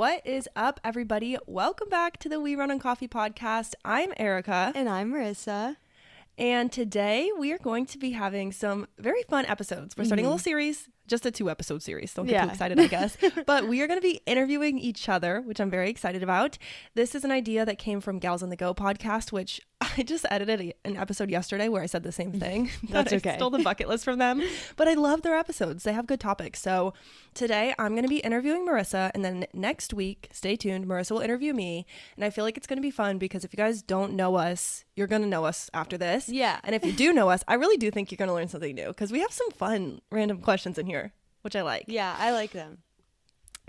What is up, everybody? Welcome back to the We Run on Coffee podcast. I'm Arika. And I'm Marissa. And today we are going to be having some very fun episodes. We're starting a little series, just a 2-episode series. Don't get too excited, I guess. But we are going to be interviewing each other, which I'm very excited about. This is an idea that came from Gals on the Go podcast, which I just edited an episode yesterday where I said the same thing. That's okay. I stole the bucket list from them. But I love their episodes. They have good topics. So today I'm going to be interviewing Marissa. And then next week, stay tuned, Marissa will interview me. And I feel like it's going to be fun because if you guys don't know us, you're going to know us after this. Yeah. And if you do know us, I really do think you're going to learn something new because we have some fun random questions in here, which I like. Yeah, I like them.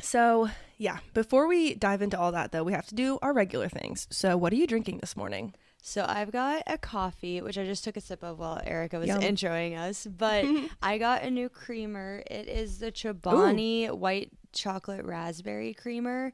So yeah, before we dive into all that though, we have to do our regular things. So what are you drinking this morning? So I've got a coffee, which I just took a sip of while Arika was introing us, but I got a new creamer. It is the Chobani white chocolate raspberry creamer.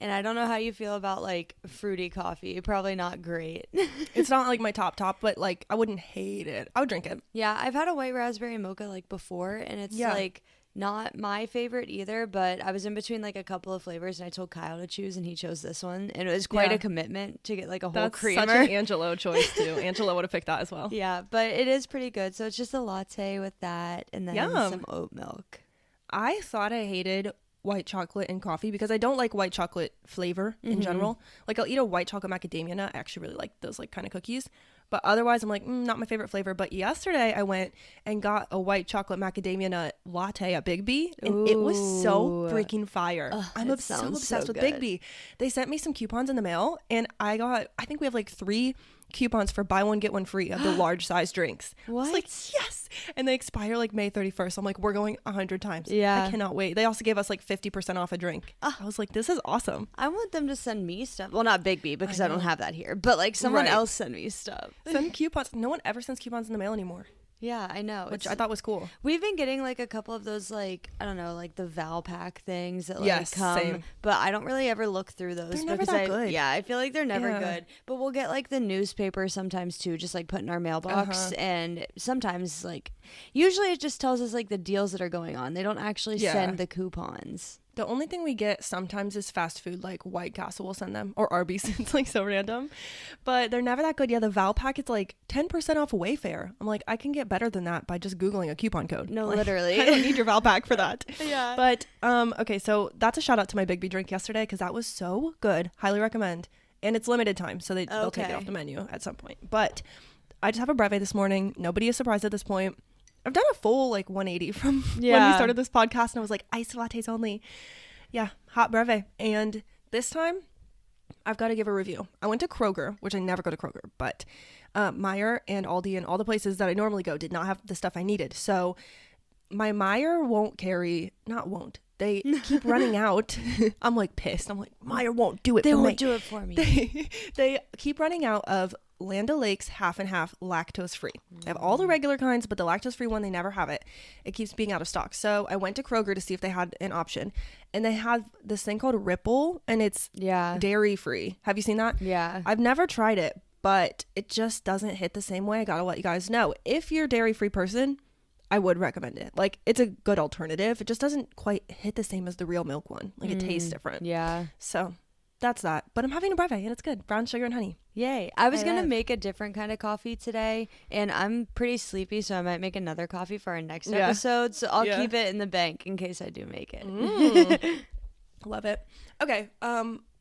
And I don't know how you feel about like fruity coffee. Probably not great. It's not like my top, but like I wouldn't hate it. I would drink it. Yeah, I've had a white raspberry mocha like before, and it's like not my favorite either, but I was in between like a couple of flavors and I told Kyle to choose and he chose this one, and it was quite a commitment to get like a whole creamer. That's such an Angelo choice too. Angelo would have picked that as well. Yeah, but it is pretty good. So it's just a latte with that and then some oat milk. I thought I hated white chocolate and coffee because I don't like white chocolate flavor in general. Like I'll eat a white chocolate macadamia nut. I actually really like those like kind of cookies. But otherwise, I'm like, not my favorite flavor. But yesterday, I went and got a white chocolate macadamia nut latte at Big B. And it was so freaking fire. I'm so obsessed with Big B. They sent me some coupons in the mail. And I think we have like 3 coupons for buy one, get one free of the large size drinks. What? I was like, yes. And they expire like May 31st. I'm like, we're going 100 times. Yeah. I cannot wait. They also gave us like 50% off a drink. I was like, this is awesome. I want them to send me stuff. Well, not Big B because I don't have that here. But like someone else send me stuff. Send coupons. No one ever sends coupons in the mail anymore. Yeah, I know. Which I thought was cool. We've been getting like a couple of those like, I don't know, like the Val Pack things that like come. Same. But I don't really ever look through those. They're never that good. Yeah, I feel like they're never good. But we'll get like the newspaper sometimes too, just like put in our mailbox. And sometimes like, usually it just tells us like the deals that are going on. They don't actually send the coupons. The only thing we get sometimes is fast food, like White Castle will send them, or Arby's. It's like so random, but they're never that good. Yeah, the Val Pack, it's like 10% off Wayfair. I'm like, I can get better than that by just Googling a coupon code. No, like, literally. I don't need your Val Pack for that. Yeah. But, okay, so that's a shout out to my Big B drink yesterday because that was so good. Highly recommend. And it's limited time, so they'll take it off the menu at some point. But I just have a breve this morning. Nobody is surprised at this point. I've done a full like 180 from when we started this podcast, and I was like, iced lattes only. Yeah, hot breve. And this time, I've got to give a review. I went to Kroger, which I never go to Kroger, but Meijer and Aldi and all the places that I normally go did not have the stuff I needed. So my Meijer they keep running out. I'm like pissed. I'm like, Meijer won't do it for me. They won't do it for me. They keep running out of Land O'Lakes half and half lactose free. They have all the regular kinds, but the lactose free one, they never have it. It keeps being out of stock. So I went to Kroger to see if they had an option, and they have this thing called Ripple, and it's dairy free. Have you seen that? Yeah. I've never tried it, but it just doesn't hit the same way. I gotta let you guys know. If you're a dairy free person, I would recommend it. Like, it's a good alternative. It just doesn't quite hit the same as the real milk one. Like, it tastes different. Yeah. So that's that. But I'm having a breve, and it's good. Brown sugar and honey. Yay. I was going to make a different kind of coffee today, and I'm pretty sleepy, so I might make another coffee for our next episode. So I'll keep it in the bank in case I do make it. Love it. Okay.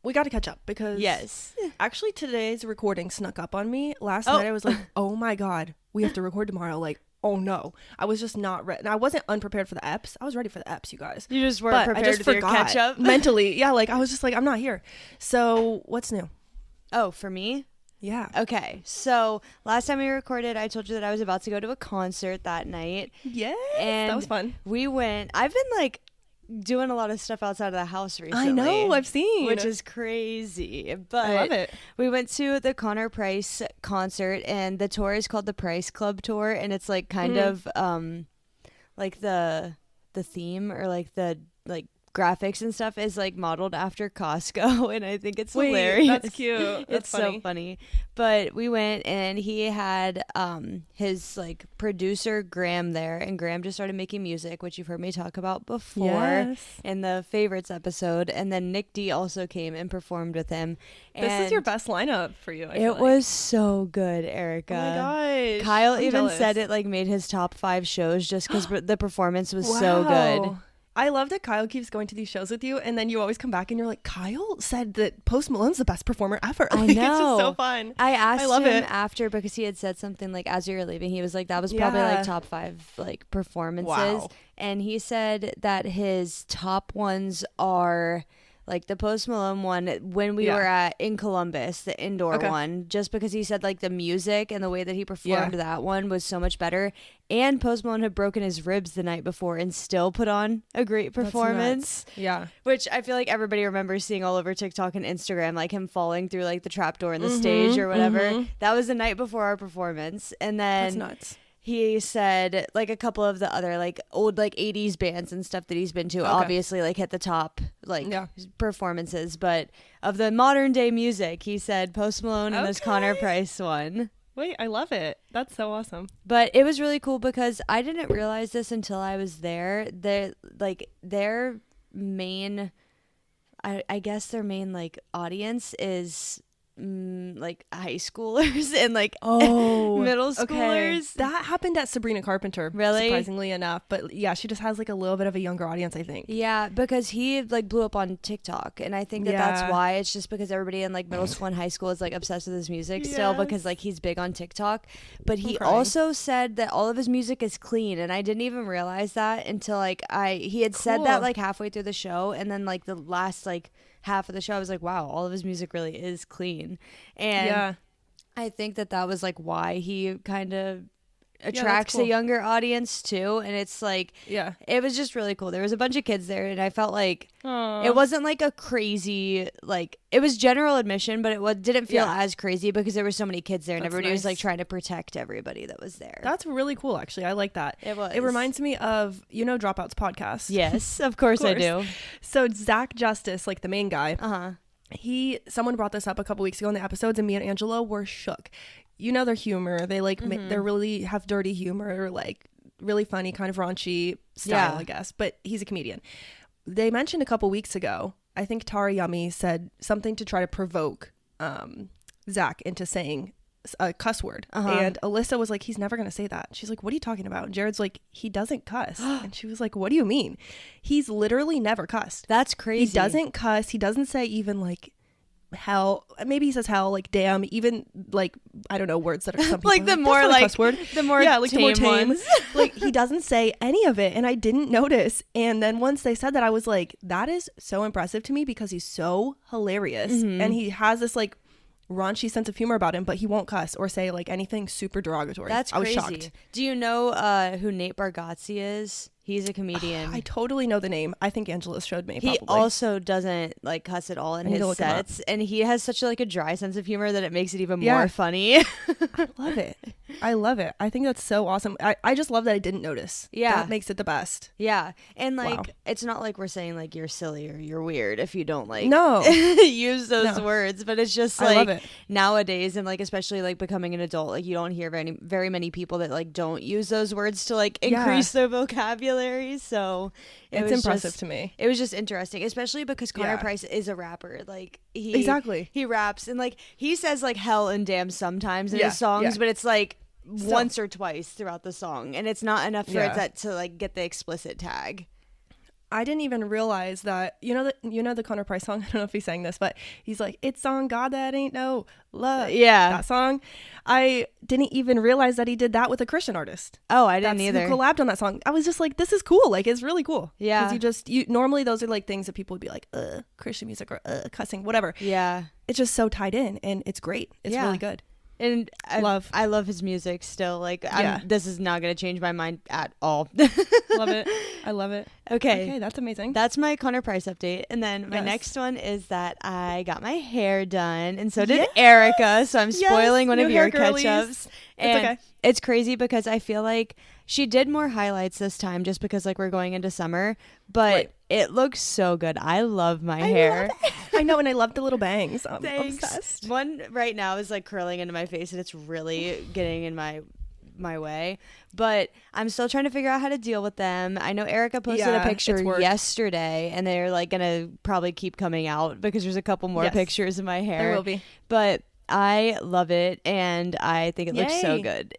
We got to catch up because actually today's recording snuck up on me. Last night I was like, oh my God, we have to record tomorrow. Like, oh no. I was just not ready. I wasn't unprepared for the EPs. I was ready for the EPs, you guys. You just weren't prepared to do your catch up? Mentally. Yeah, like I was just like, I'm not here. So what's new? Oh, for me? Yeah. Okay. So last time we recorded, I told you that I was about to go to a concert that night. Yes. And that was fun. We went. I've been like doing a lot of stuff outside of the house recently. I know. I've seen. Which is crazy. But I love it. We went to the Connor Price concert, and the tour is called the Price Club Tour, and it's like kind of like the theme or like the graphics and stuff is like modeled after Costco, and I think it's hilarious. That's cute. It's so funny. But we went, and he had his like producer Graham there, and Graham just started making music, which you've heard me talk about before in the favorites episode. And then Nick D also came and performed with him. This is your best lineup for you. It was so good, Arika. Oh my gosh. Kyle even said it like made his top 5 shows just because the performance was so good. I love that Kyle keeps going to these shows with you, and then you always come back and you're like, Kyle said that Post Malone's the best performer ever. I know. It's just so fun. I asked him after, because he had said something like, as you were leaving, he was like, that was probably like top 5 like performances. Wow. And he said that his top ones are like the Post Malone one when we were in Columbus, the indoor one, just because he said like the music and the way that he performed that one was so much better. And Post Malone had broken his ribs the night before and still put on a great performance. Yeah. Which I feel like everybody remembers seeing all over TikTok and Instagram, like him falling through like the trapdoor in the stage or whatever. That was the night before our performance. And then that's nuts. He said like a couple of the other like old like 80s bands and stuff that he's been to obviously like hit the top like performances, but of the modern day music he said Post Malone and this Connor Price one. Wait, I love it. That's so awesome. But it was really cool because I didn't realize this until I was there. Their main I guess their main like audience is like high schoolers and like middle schoolers. That happened at Sabrina Carpenter, really, surprisingly enough. But yeah, she just has like a little bit of a younger audience, I think. Yeah, because he like blew up on TikTok, and I think that's why. It's just because everybody in like middle school and high school is like obsessed with his music still, because like he's big on TikTok. But he also said that all of his music is clean, and I didn't even realize that until like he had said that like halfway through the show, and then like the last like half of the show I was like, wow, all of his music really is clean. And I think that was like why he kind of attracts a younger audience too. And it's like it was just really cool. There was a bunch of kids there, and I felt like it wasn't like a crazy, like it was general admission, but it didn't feel as crazy because there were so many kids there, and everybody was like trying to protect everybody that was there. That's really cool, actually. I like that. It reminds me of Dropouts podcast. Yes, of course I do. So Zach Justice, like the main guy, someone brought this up a couple weeks ago in the episodes, and me and Angela were shook. Their humor, they like they really have dirty humor, like really funny, kind of raunchy style, I guess, but he's a comedian. They mentioned a couple weeks ago, I think Tara Yummy said something to try to provoke Zach into saying a cuss word, and Alyssa was like, he's never gonna say that. She's like, what are you talking about? And Jared's like, he doesn't cuss. And she was like, what do you mean? He's literally never cussed. That's crazy. He doesn't cuss. He doesn't say even like hell, maybe he says hell, like damn, even like I don't know, words that are some like the more like cuss word. The more like the more tame ones. Like he doesn't say any of it, and I didn't notice. And then once they said that, I was like, that is so impressive to me, because he's so hilarious, and he has this like raunchy sense of humor about him, but he won't cuss or say like anything super derogatory. That's crazy. I was shocked. Do you know who Nate Bargatze is? He's a comedian. I totally know the name. I think Angela showed me. He also doesn't like cuss at all in his sets, and he has such like a dry sense of humor that it makes it even more funny. I love it. I think that's so awesome. I just love that I didn't notice. Yeah, that makes it the best. Yeah, and like it's not like we're saying like you're silly or you're weird if you don't like use those words, but it's just like I love it. Nowadays, and like especially like becoming an adult, like you don't hear very many people that like don't use those words to like increase their vocabulary. So it's impressive to me. It was just interesting, especially because Connor Price is a rapper. Like he raps, and like he says like hell and damn sometimes in his songs, but it's like once or twice throughout the song, and it's not enough for it to like get the explicit tag. I didn't even realize that, the Connor Price song. I don't know if he sang this, but he's like, it's on God that ain't no love. Yeah. That song. I didn't even realize that he did that with a Christian artist. Oh, I didn't either. Who collabed on that song. I was just like, this is cool. Like, it's really cool. Yeah. Because normally those are like things that people would be like, Christian music or cussing, whatever. Yeah. It's just so tied in, and it's great. It's really good. And I love his music still. Like, this is not going to change my mind at all. Love it. I love it. Okay, that's amazing. That's my Connor Price update. And then my next one is that I got my hair done, and so did Arika. So I'm spoiling one of your catch-ups. And it's crazy because I feel like she did more highlights this time just because like we're going into summer, but it looks so good. I love my hair. I know, and I love the little bangs. I'm Thanks. obsessed. One right now is like curling into my face, and it's really getting in my way, but I'm still trying to figure out how to deal with them. I know Arika posted a picture yesterday, and they're like gonna probably keep coming out because there's a couple more pictures of my hair. There will be, but I love it, and I think it looks so good.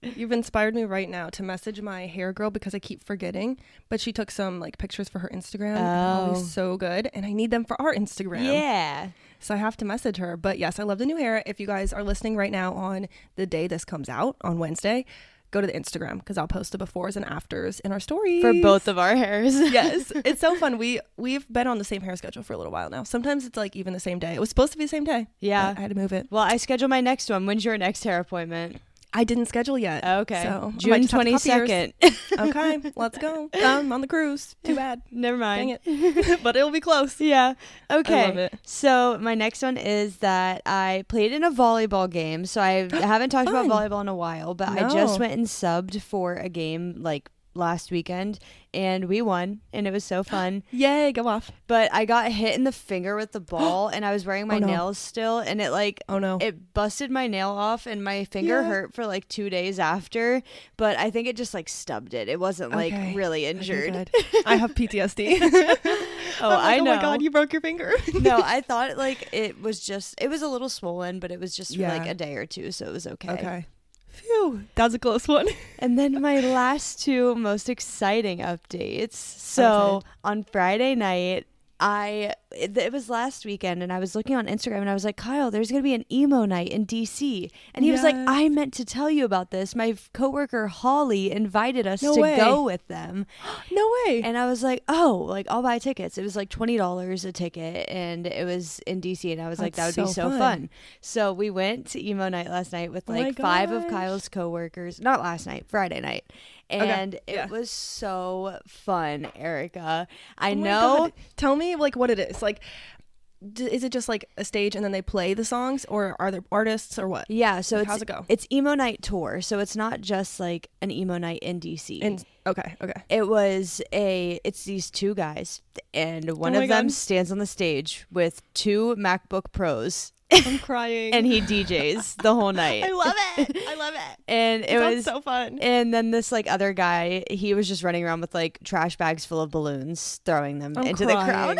You've inspired me right now to message my hair girl because I keep forgetting, but she took some like pictures for her Instagram. Always so good, and I need them for our Instagram. Yeah. So I have to message her. But yes, I love the new hair. If you guys are listening right now on the day this comes out on Wednesday, go to the Instagram because I'll post the befores and afters in our stories. For both of our hairs. Yes. It's so fun. We've been on the same hair schedule for a little while now. Sometimes it's like even the same day. It was supposed to be the same day. Yeah. I had to move it. Well, I scheduled my next one. When's your next hair appointment? I didn't schedule yet. Okay. So June 22nd. Okay, let's go. I'm on the cruise. Too bad. Never mind. Dang it. But it'll be close. Yeah. Okay. I love it. So my next one is that I played in a volleyball game. So I haven't talked about volleyball in a while, but I just went and subbed for a game like last weekend, and we won, and it was so fun. Yay, go off. But I got hit in the finger with the ball, and I was wearing my nails still, and it like it busted my nail off, and my finger hurt for like 2 days after, but I think it just like stubbed it. It wasn't like really injured. I have PTSD. I know. Oh my god, you broke your finger. No, I thought like it was a little swollen, but it was just for like a day or two, so it was okay. Phew, that was a close one. And then my last two most exciting updates. So on Friday night, it was last weekend, and I was looking on Instagram, and I was like, Kyle, there's going to be an emo night in DC. And he was like, I meant to tell you about this. My coworker Holly invited us to go with them. No way. And I was like, oh, like I'll buy tickets. It was like $20 a ticket, and it was in DC, and I was like, that would be so fun. So we went to emo night last night with like 5 of Kyle's coworkers. Not last night, Friday night. And it was so fun, Arika. I know. God. Tell me like what it is. Like, is it just like a stage and then they play the songs, or are there artists or what? Yeah. So how's it go? It's emo night tour. So it's not just like an emo night in DC. Okay. It's these two guys, and one of them stands on the stage with 2 MacBook Pros. I'm crying. And he DJs the whole night. I love it. And it was so fun. And then this like other guy, he was just running around with like trash bags full of balloons, throwing them into the crowd.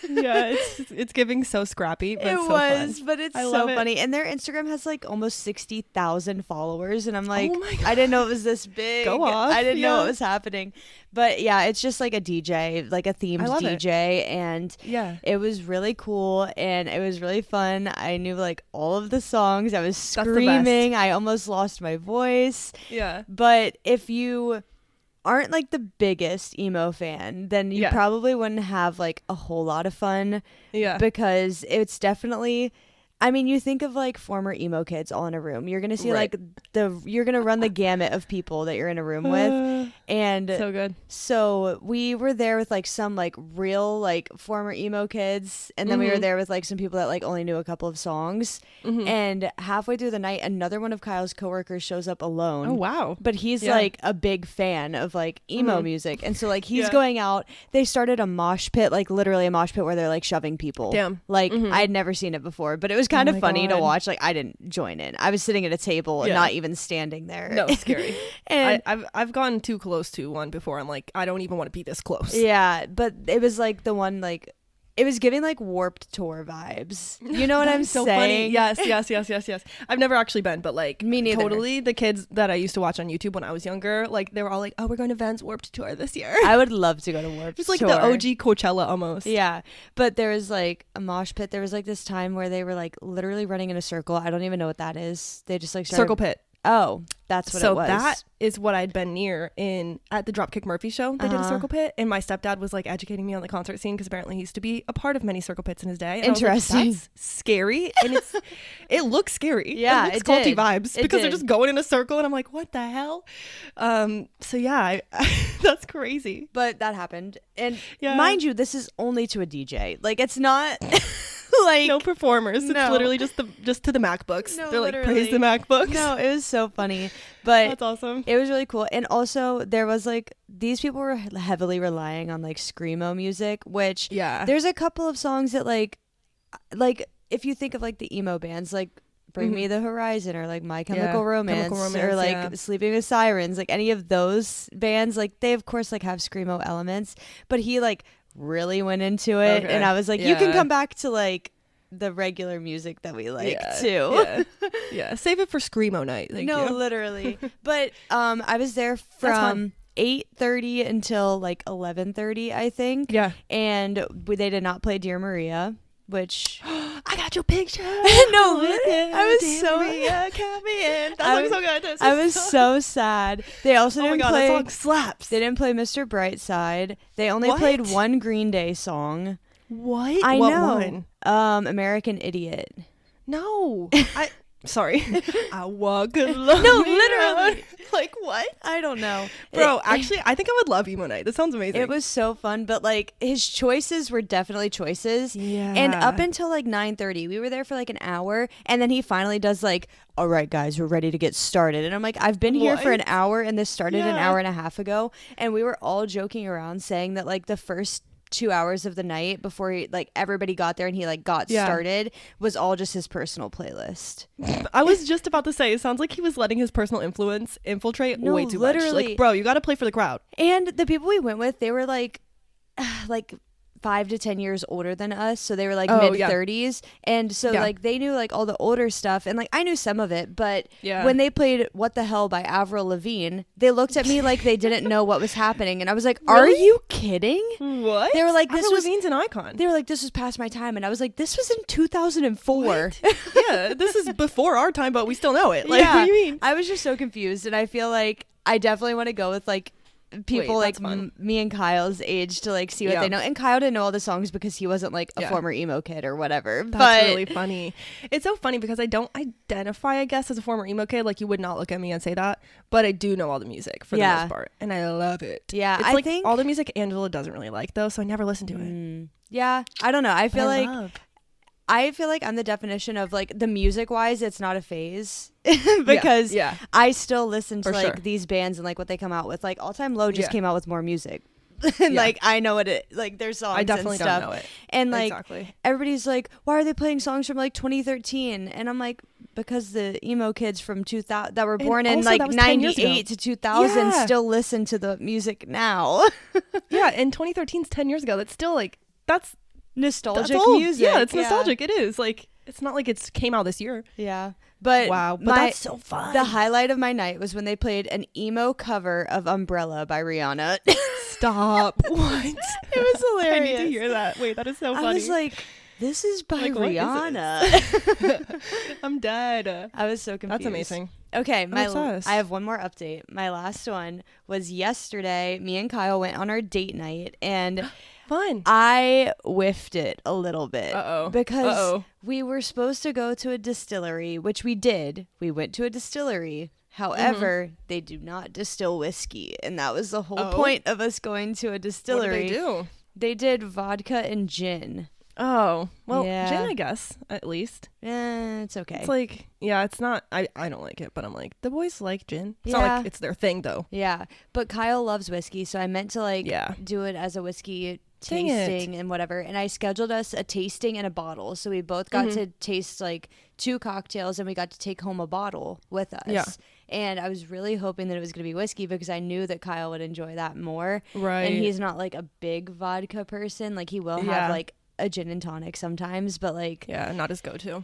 Yeah, it's giving so scrappy, but it's so fun. But it's so funny. And their Instagram has like almost 60,000 followers, and I'm like, I didn't know it was this big. Go off. I didn't know it was happening. But yeah, it's just like a DJ, like a themed DJ, and it was really cool, and it was really fun. I knew like all of the songs. I was screaming. I almost lost my voice. Yeah. But if you aren't like the biggest emo fan, then you probably wouldn't have like a whole lot of fun. Yeah. Because it's definitely, I mean, you think of like former emo kids all in a room. You're gonna see like you're gonna run the gamut of people that you're in a room with, and so good. So we were there with like some like real like former emo kids, and then we were there with like some people that like only knew a couple of songs. And halfway through the night, another one of Kyle's coworkers shows up alone. Oh wow! But he's like a big fan of like emo music, and so like he's going out. They started a mosh pit, like literally a mosh pit where they're like shoving people. Damn! Like I'd never seen it before, but it was kind of funny to watch. Like I didn't join in. I was sitting at a table and not even standing there. No, scary. And I've gone too close to one before. I'm like, I don't even want to be this close. Yeah, but it was like the one like it was giving like Warped Tour vibes. You know what I'm so saying? Funny. Yes. I've never actually been, but like me neither. Totally, the kids that I used to watch on YouTube when I was younger, like they were all like, "Oh, we're going to Vans Warped Tour this year." I would love to go to Warped Tour. It's like the OG Coachella almost. Yeah, but there was like a mosh pit. There was like this time where they were like literally running in a circle. I don't even know what that is. They just like started, circle pit. Oh, that's what it was. So that is what I'd been near at the Dropkick Murphy show. They did a circle pit, and my stepdad was like educating me on the concert scene because apparently he used to be a part of many circle pits in his day. And Interesting. I was like, that's scary, and it looks scary. Yeah, it's culty vibes because they're did. just going in a circle, and I'm like, what the hell? So yeah, that's crazy. But that happened, and mind you, this is only to a DJ. Like it's not. Like no performers. It's literally just to the MacBooks. They're like, praise the MacBooks. No, it was so funny. But that's awesome. It was really cool. And also there was like these people were heavily relying on like screamo music, which there's a couple of songs that like if you think of like the emo bands like Bring Me the Horizon or like My Chemical Romance or like Sleeping with Sirens, like any of those bands, like they of course like have screamo elements, but he like really went into it, and I was like, you can come back to like the regular music that we like too. Save it for screamo night. Thank you. Literally. But I was there from 8:30 until like 11:30, I think. Yeah. And they did not play Dear Maria, which I got your picture. No, I was so count me in. That song's so good. I was so sad. They also didn't play. That song slaps. They didn't play Mr. Brightside. They only played one Green Day song. What? I know. One? American Idiot. No. Sorry. I walk alone. No, literally. Like what? I don't know. Bro, actually, I think I would love emo night. That sounds amazing. It was so fun, but like his choices were definitely choices. Yeah. And up until like 9:30, we were there for like an hour, and then he finally does like, all right, guys, we're ready to get started. And I'm like, I've been here for an hour, and this started an hour and a half ago. And we were all joking around saying that like the first 2 hours of the night before he like everybody got there and he like got started was all just his personal playlist. I was just about to say, it sounds like he was letting his personal influence infiltrate way too much. Like, bro, you got to play for the crowd. And the people we went with, they were like 5 to 10 years older than us, so they were like mid-30s, and so like they knew like all the older stuff, and like I knew some of it, but when they played What the Hell by Avril Lavigne, they looked at me like they didn't know what was happening, and I was like, are you kidding? What? They were like, Avril Lavigne's an icon. They were like, this was past my time, and I was like, this was in 2004. Yeah, this is before our time, but we still know it. Like, what do you mean? I was just so confused, and I feel like I definitely want to go with like people like me and Kyle's age to like see what they know. And Kyle didn't know all the songs because he wasn't like a former emo kid or whatever. That's really funny. It's so funny because I don't identify, I guess, as a former emo kid. Like you would not look at me and say that, but I do know all the music for the most part, and I love it. Yeah, it's like all the music Angela doesn't really like though, so I never listen to it. Yeah, I don't know. I feel like I'm the definition of like the music wise, it's not a phase because I still listen to like these bands and like what they come out with. Like All Time Low just came out with more music. And like I know what it like their songs. I definitely and stuff. don't know it. And like everybody's like, why are they playing songs from like 2013? And I'm like, because the emo kids from 2000 that were born in like 98 to 2000 still listen to the music now. Yeah, and 2013 is 10 years ago. That's still like that's nostalgic music. Yeah, it's nostalgic. It is like it's not like it's came out this year. Yeah, but wow, but that's so fun. The highlight of my night was when they played an emo cover of Umbrella by Rihanna. Stop. What? It was hilarious. I need to hear that. Wait, that is so funny. I was like, this is by Rihanna. I'm dead. I was so confused. That's amazing. Okay, I have one more update. My last one was yesterday. Me and Kyle went on our date night, and fun. I whiffed it a little bit. Because Uh-oh. we were supposed to go to a distillery, which we did. We went to a distillery. However, they do not distill whiskey, and that was the whole point of us going to a distillery. What did they do? They did vodka and gin. Oh, well, gin, I guess, at least. It's okay. It's like, it's not, I don't like it, but I'm like, the boys like gin. It's not like it's their thing, though. Yeah, but Kyle loves whiskey, so I meant to like do it as a whiskey tasting and whatever, and I scheduled us a tasting and a bottle, so we both got to taste like 2 cocktails, and we got to take home a bottle with us. And I was really hoping that it was going to be whiskey because I knew that Kyle would enjoy that more. Right. And he's not like a big vodka person. Like he will have like a gin and tonic sometimes, but like not his go-to.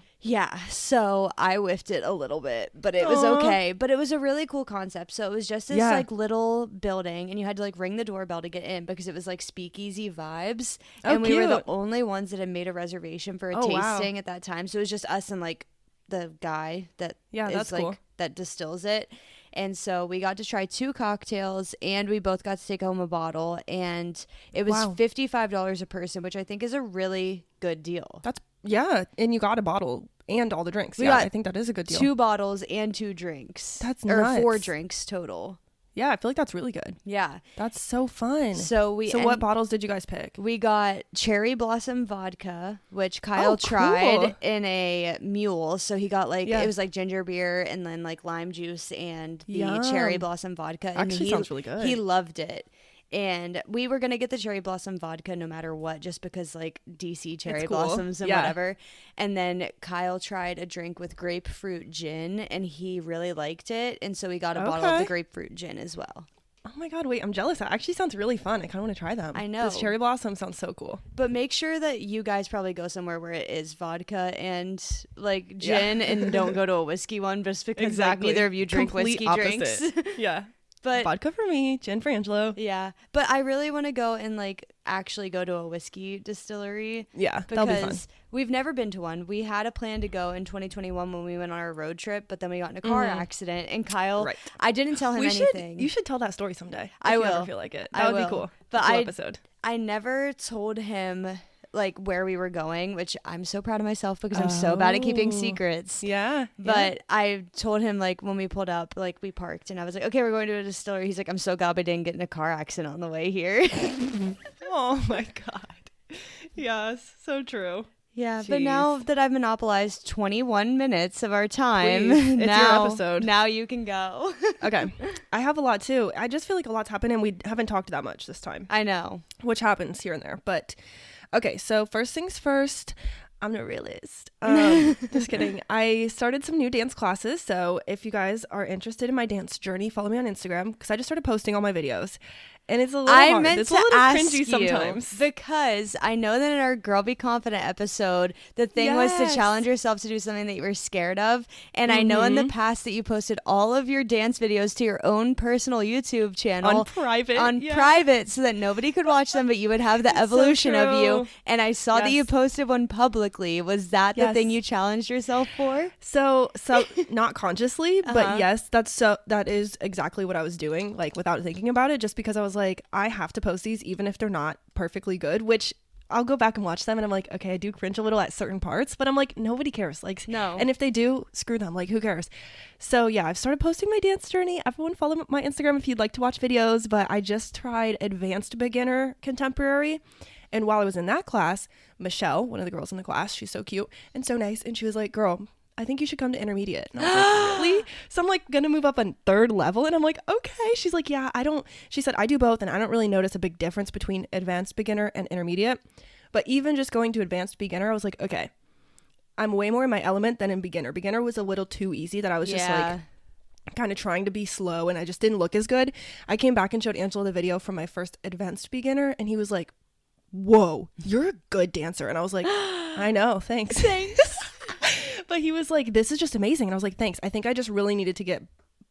So I whiffed it a little bit, but it was okay. But it was a really cool concept. So it was just this like little building, and you had to like ring the doorbell to get in because it was like speakeasy vibes, and we were the only ones that had made a reservation for a tasting at that time. So it was just us and like the guy that is that's like cool. that distills it. And so we got to try 2 cocktails, and we both got to take home a bottle, and it was $55 a person, which I think is a really good deal. And you got a bottle and all the drinks. I think that is a good deal. 2 bottles and 2 drinks. That's nuts. Or 4 drinks total. Yeah, I feel like that's really good. Yeah. That's so fun. So what bottles did you guys pick? We got cherry blossom vodka, which Kyle tried in a mule. So he got it was like ginger beer and then like lime juice and the cherry blossom vodka. And Actually sounds really good. He loved it. And we were going to get the cherry blossom vodka no matter what, just because like DC cherry blossoms and whatever. And then Kyle tried a drink with grapefruit gin and he really liked it. And so we got a bottle of the grapefruit gin as well. Oh my God, wait, I'm jealous. That actually sounds really fun. I kind of want to try them. I know. This cherry blossom sounds so cool. But make sure that you guys probably go somewhere where it is vodka and like gin and don't go to a whiskey one just because like, neither of you drink whiskey drinks. Yeah. But vodka for me, gin for Angelo. Yeah. But I really want to go and like actually go to a whiskey distillery. Yeah, that'll be fun. We've never been to one. We had a plan to go in 2021 when we went on our road trip, but then we got in a car accident. And Kyle, I didn't tell him anything. You should tell that story someday. I will. If you ever feel like it. That would be cool. But episode. I never told him like where we were going, which I'm so proud of myself because I'm so bad at keeping secrets. Yeah. But I told him like when we pulled up, like we parked and I was like, okay, we're going to a distillery. He's like, I'm so glad I didn't get in a car accident on the way here. Oh my God. Yes. So true. Yeah. Jeez. But now that I've monopolized 21 minutes of our time, it's your episode. Now you can go. Okay. I have a lot too. I just feel like a lot's happened and we haven't talked that much this time. I know. Which happens here and there. But okay, so first things first, I'm a realist. Just kidding. I started some new dance classes. So if you guys are interested in my dance journey, follow me on Instagram because I just started posting all my videos. And it's a little hard. It's a little cringy sometimes. Because I know that in our Girl Be Confident episode, the thing was to challenge yourself to do something that you were scared of. And I know in the past that you posted all of your dance videos to your own personal YouTube channel. On private. Private so that nobody could watch them, but you would have the evolution of you. And I saw that you posted one publicly. Was that the thing you challenged yourself for? So not consciously, but yes, that is exactly what I was doing, like without thinking about it, just because I was like, I have to post these even if they're not perfectly good, which I'll go back and watch them and I'm like, okay, I do cringe a little at certain parts, but I'm like, nobody cares. Like, no. And if they do, screw them. Like, who cares? So yeah, I've started posting my dance journey. Everyone follow my Instagram if you'd like to watch videos, but I just tried advanced beginner contemporary. And while I was in that class, Michelle, one of the girls in the class, she's so cute and so nice. And she was like, girl, I think you should come to intermediate. And I was like, really? So I'm like going to move up on 3rd level. And I'm like, okay. She's like, yeah, she said, I do both. And I don't really notice a big difference between advanced beginner and intermediate. But even just going to advanced beginner, I was like, okay, I'm way more in my element than in beginner. Beginner was a little too easy that I was just like kind of trying to be slow and I just didn't look as good. I came back and showed Angelo the video from my first advanced beginner and he was like, whoa, you're a good dancer. And I was like, I know, thanks. But he was like, this is just amazing. And I was like, thanks. I think I just really needed to get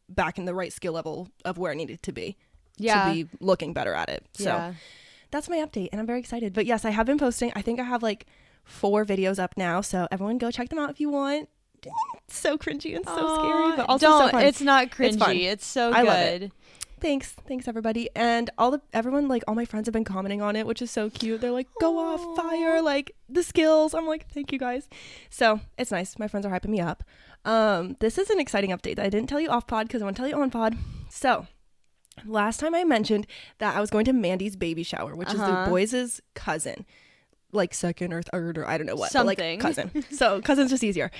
back in the right skill level of where I needed to be to be looking better at it. So that's my update and I'm very excited. But yes, I have been posting. I think I have like 4 videos up now. So everyone go check them out if you want. It's so cringy and so scary, but also so fun. It's not cringy. It's so good. I love it. Thanks everybody. And everyone, like all my friends have been commenting on it, which is so cute. They're like, go off, fire, like the skills. I'm like, thank you guys. So it's nice. My friends are hyping me up. This is an exciting update that I didn't tell you off pod because I want to tell you on pod. So last time I mentioned that I was going to Mandy's baby shower, which is the boys' cousin. Like 2nd or 3rd or I don't know what. Something. But like cousin. So cousin's just easier.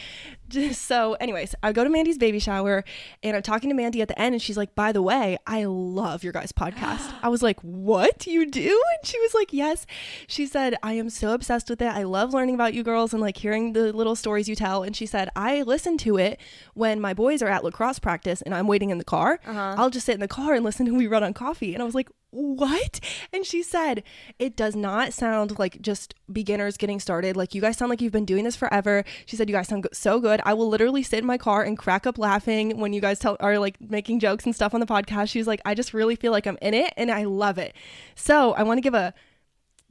So anyways, I go to Mandy's baby shower and I'm talking to Mandy at the end and she's like, by the way, I love your guys' podcast. I was like, what? You do? And she was like, yes. She said, I am so obsessed with it. I love learning about you girls and like hearing the little stories you tell. And she said, I listen to it when my boys are at lacrosse practice and I'm waiting in the car. I'll just sit in the car and listen and we run on coffee. And I was like, what? And she said, it does not sound like just beginners getting started. Like you guys sound like you've been doing this forever. She said, you guys sound so good. I will literally sit in my car and crack up laughing when you guys are like making jokes and stuff on the podcast. She was like, I just really feel like I'm in it and I love it. So I want to give a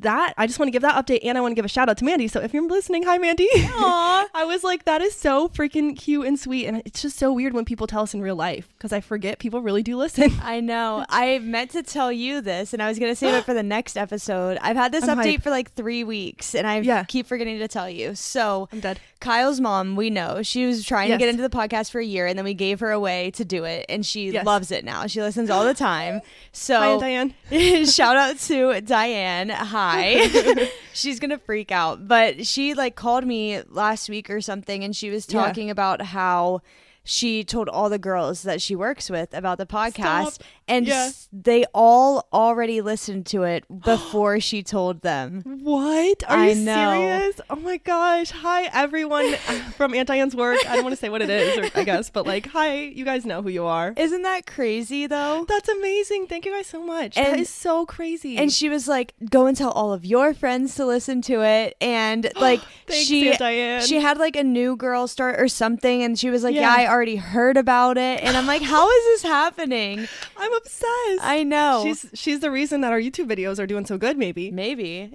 that, I just want to give that update, and I want to give a shout out to Mandy. So if you're listening, hi Mandy. Aww. I was like, that is so freaking cute and sweet, and it's just so weird when people tell us in real life, because I forget people really do listen. I know. I meant to tell you this, and I was gonna save it for the next episode. I've had this update for like 3 weeks, and I keep forgetting to tell you. So I'm dead. Kyle's mom, we know, she was trying to get into the podcast for a year, and then we gave her a way to do it, and she loves it now. She listens all the time. So hi, Diane. Shout out to Diane. Hi. She's gonna freak out, but she like called me last week or something, and she was talking about how she told all the girls that she works with about the podcast. Stop. And they all already listened to it before she told them. What? Are you serious? Oh my gosh. Hi, everyone from Anti-Anne's work. I don't want to say what it is, I guess, but like, hi, you guys know who you are. Isn't that crazy, though? That's amazing. Thank you guys so much. And, that is so crazy. And she was like, go and tell all of your friends to listen to it. And like, Diane. She had like a new girl start or something. And she was like, I already heard about it. And I'm like, how is this happening? I'm obsessed. I know. She's the reason that our YouTube videos are doing so good. Maybe.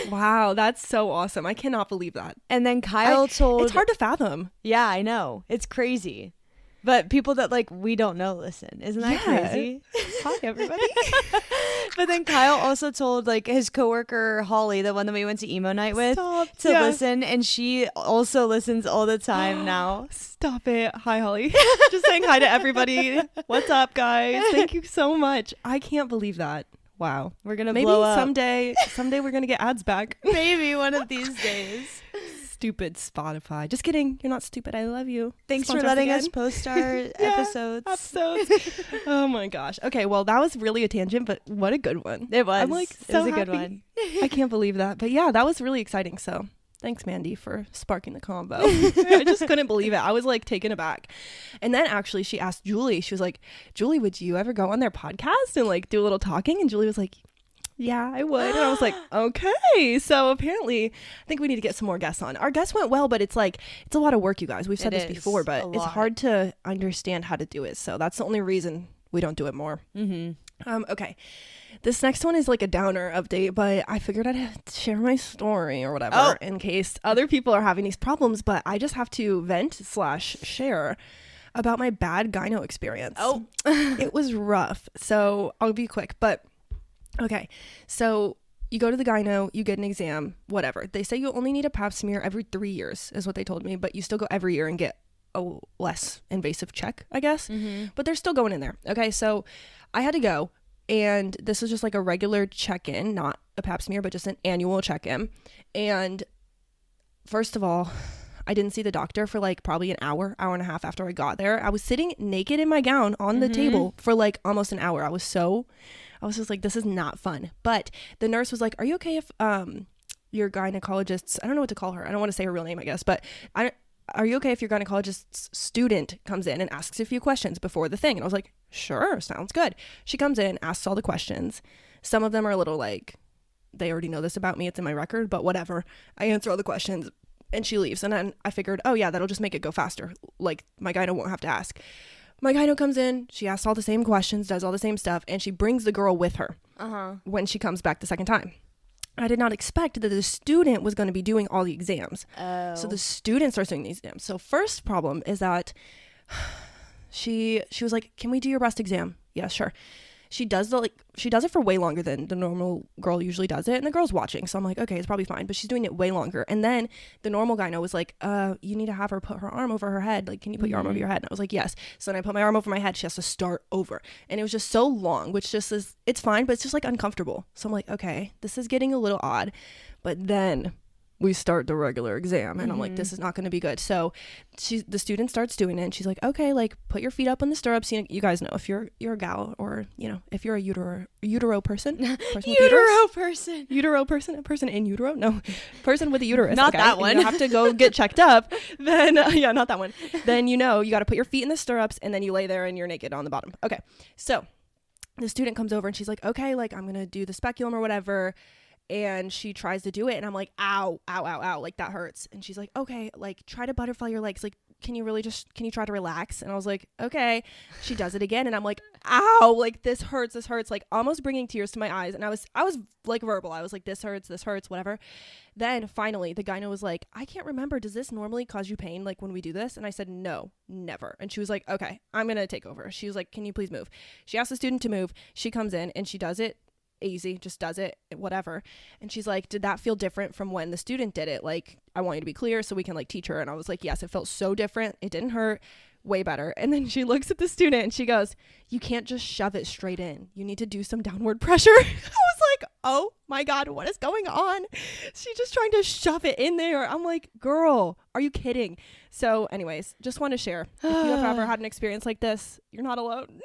Wow, that's so awesome. I cannot believe that. And then Kyle told. It's hard to fathom. Yeah, I know. It's crazy. But people that like we don't know listen. Isn't that crazy? Hi, everybody. But then Kyle also told like his coworker Holly, the one that we went to emo night with, to listen, and she also listens all the time now. Stop it. Hi, Holly. Just saying hi to everybody. What's up, guys? Thank you so much. I can't believe that. Wow. We're gonna blow up. Someday we're gonna get ads back. Maybe one of these days. Stupid Spotify. Just kidding. You're not stupid. I love you. Thanks for letting us post our episodes. Oh my gosh. Okay, well, that was really a tangent, but what a good one. It was. I'm like, so it was a happy. good one. I can't believe that. But yeah, that was really exciting. So thanks, Mandy, for sparking the combo. I just couldn't believe it. I was like taken aback. And then actually she asked Julie, she was like, Julie, would you ever go on their podcast and like do a little talking? And Julie was like, yeah, I would. And I was like, okay. So apparently, I think we need to get some more guests on. Our guests went well, but it's like, it's a lot of work, you guys. We've said this before, but it's hard to understand how to do it. So that's the only reason we don't do it more. Okay. This next one is like a downer update, but I figured I'd share my story or whatever in case other people are having these problems. But I just have to vent/share about my bad gyno experience. It was rough. So I'll be quick, but okay, so you go to the gyno, you get an exam, whatever. They say you only need a pap smear every 3 years is what they told me, but you still go every year and get a less invasive check, I guess. But they're still going in there. Okay, so I had to go, and this was just like a regular check-in, not a pap smear, but just an annual check-in. And first of all, I didn't see the doctor for like probably an hour and a half after I got there. I was sitting naked in my gown on the table for like almost an hour. I was just like, this is not fun. But the nurse was like, are you okay if your gynecologist's, I don't know what to call her. I don't want to say her real name, I guess. But are you okay if your gynecologist's student comes in and asks a few questions before the thing? And I was like, sure, sounds good. She comes in, asks all the questions. Some of them are a little like, they already know this about me. It's in my record, but whatever. I answer all the questions and she leaves. And then I figured, oh yeah, that'll just make it go faster. Like my gyno won't have to ask. My gyno comes in, she asks all the same questions, does all the same stuff, and she brings the girl with her when she comes back the second time. I did not expect that the student was going to be doing all the exams. So the student starts doing these exams. So first problem is that she was like, can we do your breast exam? Yeah, sure. She does it for way longer than the normal girl usually does it. And the girl's watching. So I'm like, okay, it's probably fine. But she's doing it way longer. And then the normal gyno was like, you need to have her put her arm over her head. Like, can you put your arm over your head? And I was like, yes. So then I put my arm over my head. She has to start over. And it was just so long, which just is, it's fine, but it's just like uncomfortable. So I'm like, okay, this is getting a little odd. But then we start the regular exam and I'm like, this is not going to be good. So the student starts doing it and she's like, okay, like put your feet up in the stirrups. You guys know if you're a gal or, you know, if you're a utero person, a person in utero, no, person with a uterus, not that one. You have to go get checked up. Then yeah, not that one. Then, you know, you got to put your feet in the stirrups and then you lay there and you're naked on the bottom. Okay. So the student comes over and she's like, okay, like I'm going to do the speculum or whatever. and she tries to do it, and I'm like, ow, ow, ow, ow, like that hurts. And she's like, okay, like try to butterfly your legs, like can you try to relax? And I was like, okay. She does it again, and I'm like, ow, like this hurts, like almost bringing tears to my eyes. And I was like verbal. I was like, this hurts, whatever. Then finally the gyno was like, I can't remember, does this normally cause you pain like when we do this? And I said, no, never. And she was like, okay, I'm gonna take over. She was like, can you please move? She asked the student to move. She comes in and she does it easy, just does it, whatever. And she's like, did that feel different from when the student did it? Like, I want you to be clear so we can like teach her. And I was like, yes, it felt so different, it didn't hurt, way better. And then she looks at the student and she goes, you can't just shove it straight in, you need to do some downward pressure. I was like, oh my God, what is going on? She's just trying to shove it in there. I'm like, girl, are you kidding? So anyways, just want to share, if you have ever had an experience like this, you're not alone.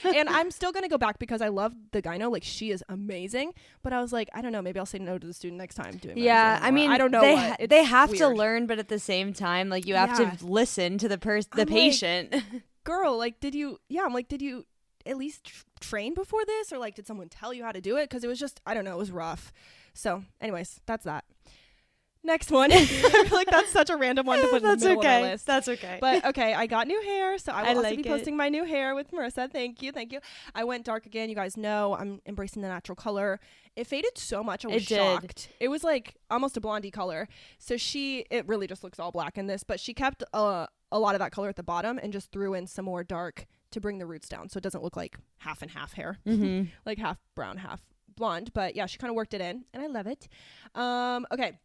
And I'm still going to go back because I love the gyno. Like, she is amazing. But I was like, I don't know, maybe I'll say no to the student next time doing yeah, I mean, I don't know. They have to learn, but at the same time, like, you have to listen to the patient. Like, girl, like, did you at least train before this? Or like, did someone tell you how to do it? Because it was just, I don't know, it was rough. So anyways, that's that. Next one. I feel like that's such a random one to put in the middle of my list. That's okay. But okay, I got new hair, so I will also be it. posting my new hair with Marissa. Thank you. I went dark again. You guys know I'm embracing the natural color. It faded so much, I was shocked. It was like almost a blondie color. So it really just looks all black in this, but she kept a lot of that color at the bottom and just threw in some more dark to bring the roots down, so it doesn't look like half and half hair. Like half brown, half blonde. But yeah, she kind of worked it in, and I love it. Okay.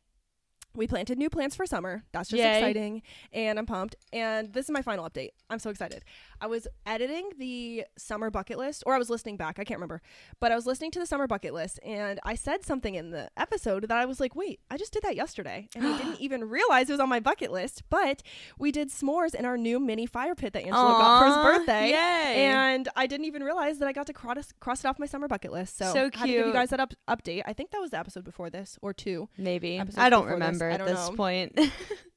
We planted new plants for summer. That's just exciting. And I'm pumped. And this is my final update. I'm so excited. I was editing the summer bucket list, or I was listening back. I can't remember. But I was listening to the summer bucket list, and I said something in the episode that I was like, wait, I just did that yesterday. And I didn't even realize it was on my bucket list. But we did s'mores in our new mini fire pit that Angelo got for his birthday. Yay. And I didn't even realize that I got to cross it off my summer bucket list. So cute. I had to give you guys that update. I think that was the episode before this, or two. Maybe. I don't remember at this point.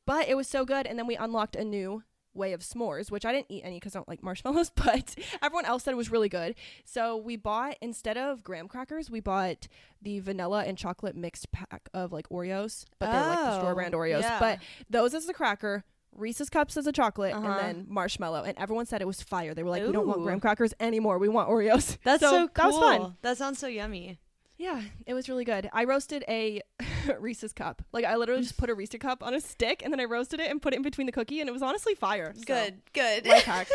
But it was so good. And then we unlocked a new way of s'mores, which I didn't eat any because I don't like marshmallows, but everyone else said it was really good. So we bought, instead of graham crackers, we bought the vanilla and chocolate mixed pack of like Oreos, but they're like the store brand Oreos. Yeah. But those as the cracker, Reese's Cups as a chocolate, and then marshmallow. And everyone said it was fire. They were like, we don't want graham crackers anymore, we want Oreos. That's so cool. That was fun. That sounds so yummy. Yeah, it was really good. I roasted a Reese's cup. Like, I literally just put a Reese's cup on a stick, and then I roasted it and put it in between the cookie, and it was honestly fire. Good. Life hack.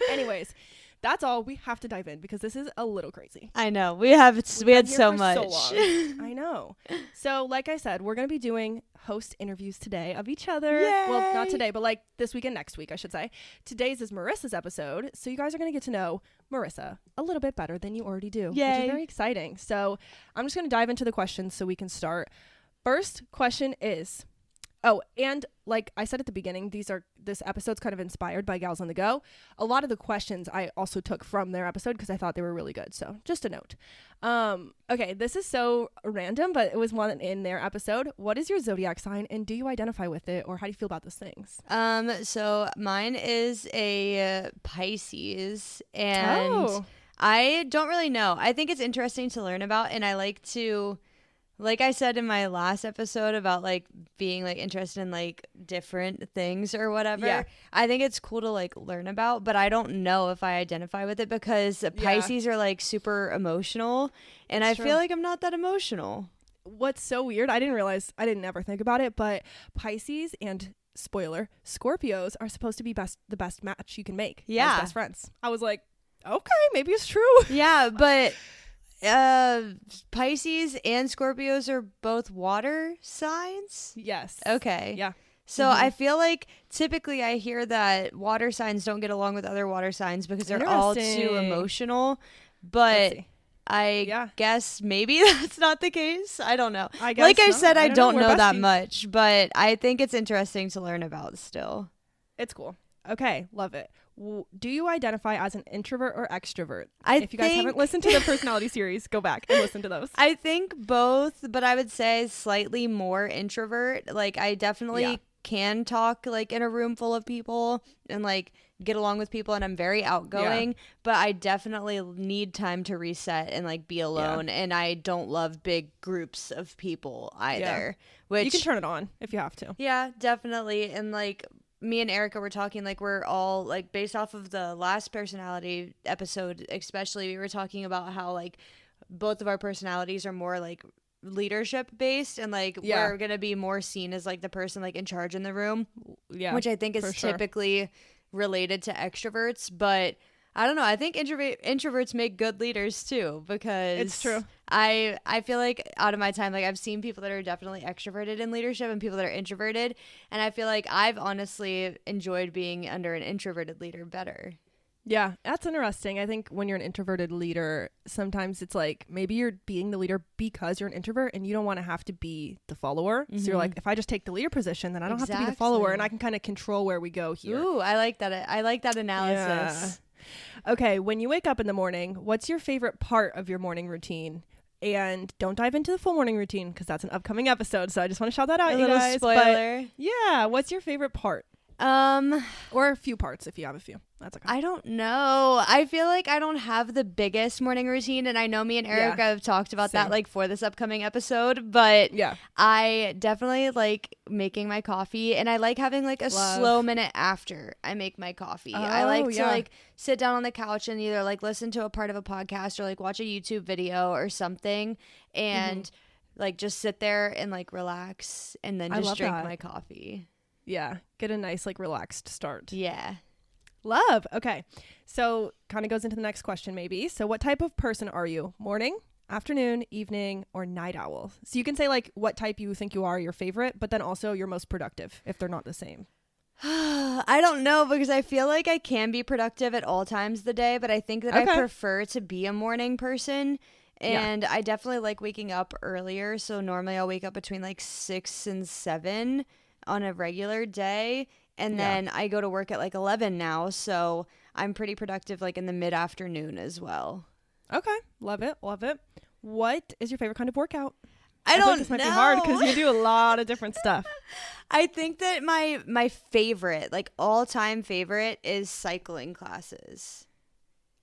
Anyways, that's all. We have to dive in because this is a little crazy. I know. We had so much. I know. So, like I said, we're going to be doing host interviews today of each other. Yay! Well, not today, but like this week and next week, I should say. Today's is Marissa's episode. So you guys are going to get to know Marissa a little bit better than you already do. Yay. Which is very exciting. So I'm just going to dive into the questions so we can start. First question is, and like I said at the beginning, this episode's kind of inspired by Gals on the Go. A lot of the questions I also took from their episode because I thought they were really good. So just a note. Okay, this is so random, but it was one in their episode. What is your zodiac sign, and do you identify with it, or how do you feel about those things? So mine is a Pisces, and I don't really know. I think it's interesting to learn about, and I like to, like I said in my last episode about like being like interested in like different things or whatever. Yeah. I think it's cool to like learn about, but I don't know if I identify with it because Pisces are like super emotional, and I feel like I'm not that emotional. What's so weird, I didn't ever think about it, but Pisces and, spoiler, Scorpios are supposed to be the best match you can make. Yeah. As best friends. I was like, okay, maybe it's true. Yeah, but Pisces and Scorpios are both water signs? Yes. Okay. Yeah. So I feel like typically I hear that water signs don't get along with other water signs because they're all too emotional. But I guess maybe that's not the case. I don't know. Like I said, I don't know that much, but I think it's interesting to learn about still. It's cool. Okay. Love it. Do you identify as an introvert or extrovert? If you guys haven't listened to the personality series, go back and listen to those. I think both, but I would say slightly more introvert. Like I definitely can talk like in a room full of people and like get along with people, and I'm very outgoing, but I definitely need time to reset and like be alone, and I don't love big groups of people either. Which you can turn it on if you have to. Yeah, definitely. And like me and Arika were talking, like we're all like based off of the last personality episode, especially we were talking about how like both of our personalities are more like leadership based, and like we're gonna be more seen as like the person like in charge in the room, which I think is typically related to extroverts. But I don't know, I think introverts make good leaders too, because it's true. I feel like out of my time, like I've seen people that are definitely extroverted in leadership and people that are introverted, and I feel like I've honestly enjoyed being under an introverted leader better. Yeah, that's interesting. I think when you're an introverted leader, sometimes it's like maybe you're being the leader because you're an introvert and you don't want to have to be the follower. Mm-hmm. So you're like, if I just take the leader position, then I don't have to be the follower, and I can kind of control where we go here. Ooh, I like that. I like that analysis. Yeah. Okay, when you wake up in the morning, what's your favorite part of your morning routine? And don't dive into the full morning routine because that's an upcoming episode. So I just want to shout that out, you guys. Spoiler. But yeah, what's your favorite part? Or a few parts if you have a few. That's okay. I don't know. I feel like I don't have the biggest morning routine, and I know me and Arika have talked about that like for this upcoming episode, but I definitely like making my coffee, and I like having like a slow minute after I make my coffee. I like to like sit down on the couch and either like listen to a part of a podcast or like watch a YouTube video or something, and like just sit there and like relax and then just drink my coffee. Yeah, get a nice like relaxed start. Yeah. Love. Okay. So kind of goes into the next question maybe. So what type of person are you? Morning, afternoon, evening, or night owl? So you can say like what type you think you are, your favorite, but then also your most productive if they're not the same. I don't know, because I feel like I can be productive at all times of the day, but I think that I prefer to be a morning person. And I definitely like waking up earlier. So normally I'll wake up between like 6 and 7 on a regular day. And then I go to work at like 11 now. So I'm pretty productive like in the mid-afternoon as well. Okay. Love it. Love it. What is your favorite kind of workout? I don't know. This might be hard because you do a lot of different stuff. I think that my favorite, like all-time favorite, is cycling classes.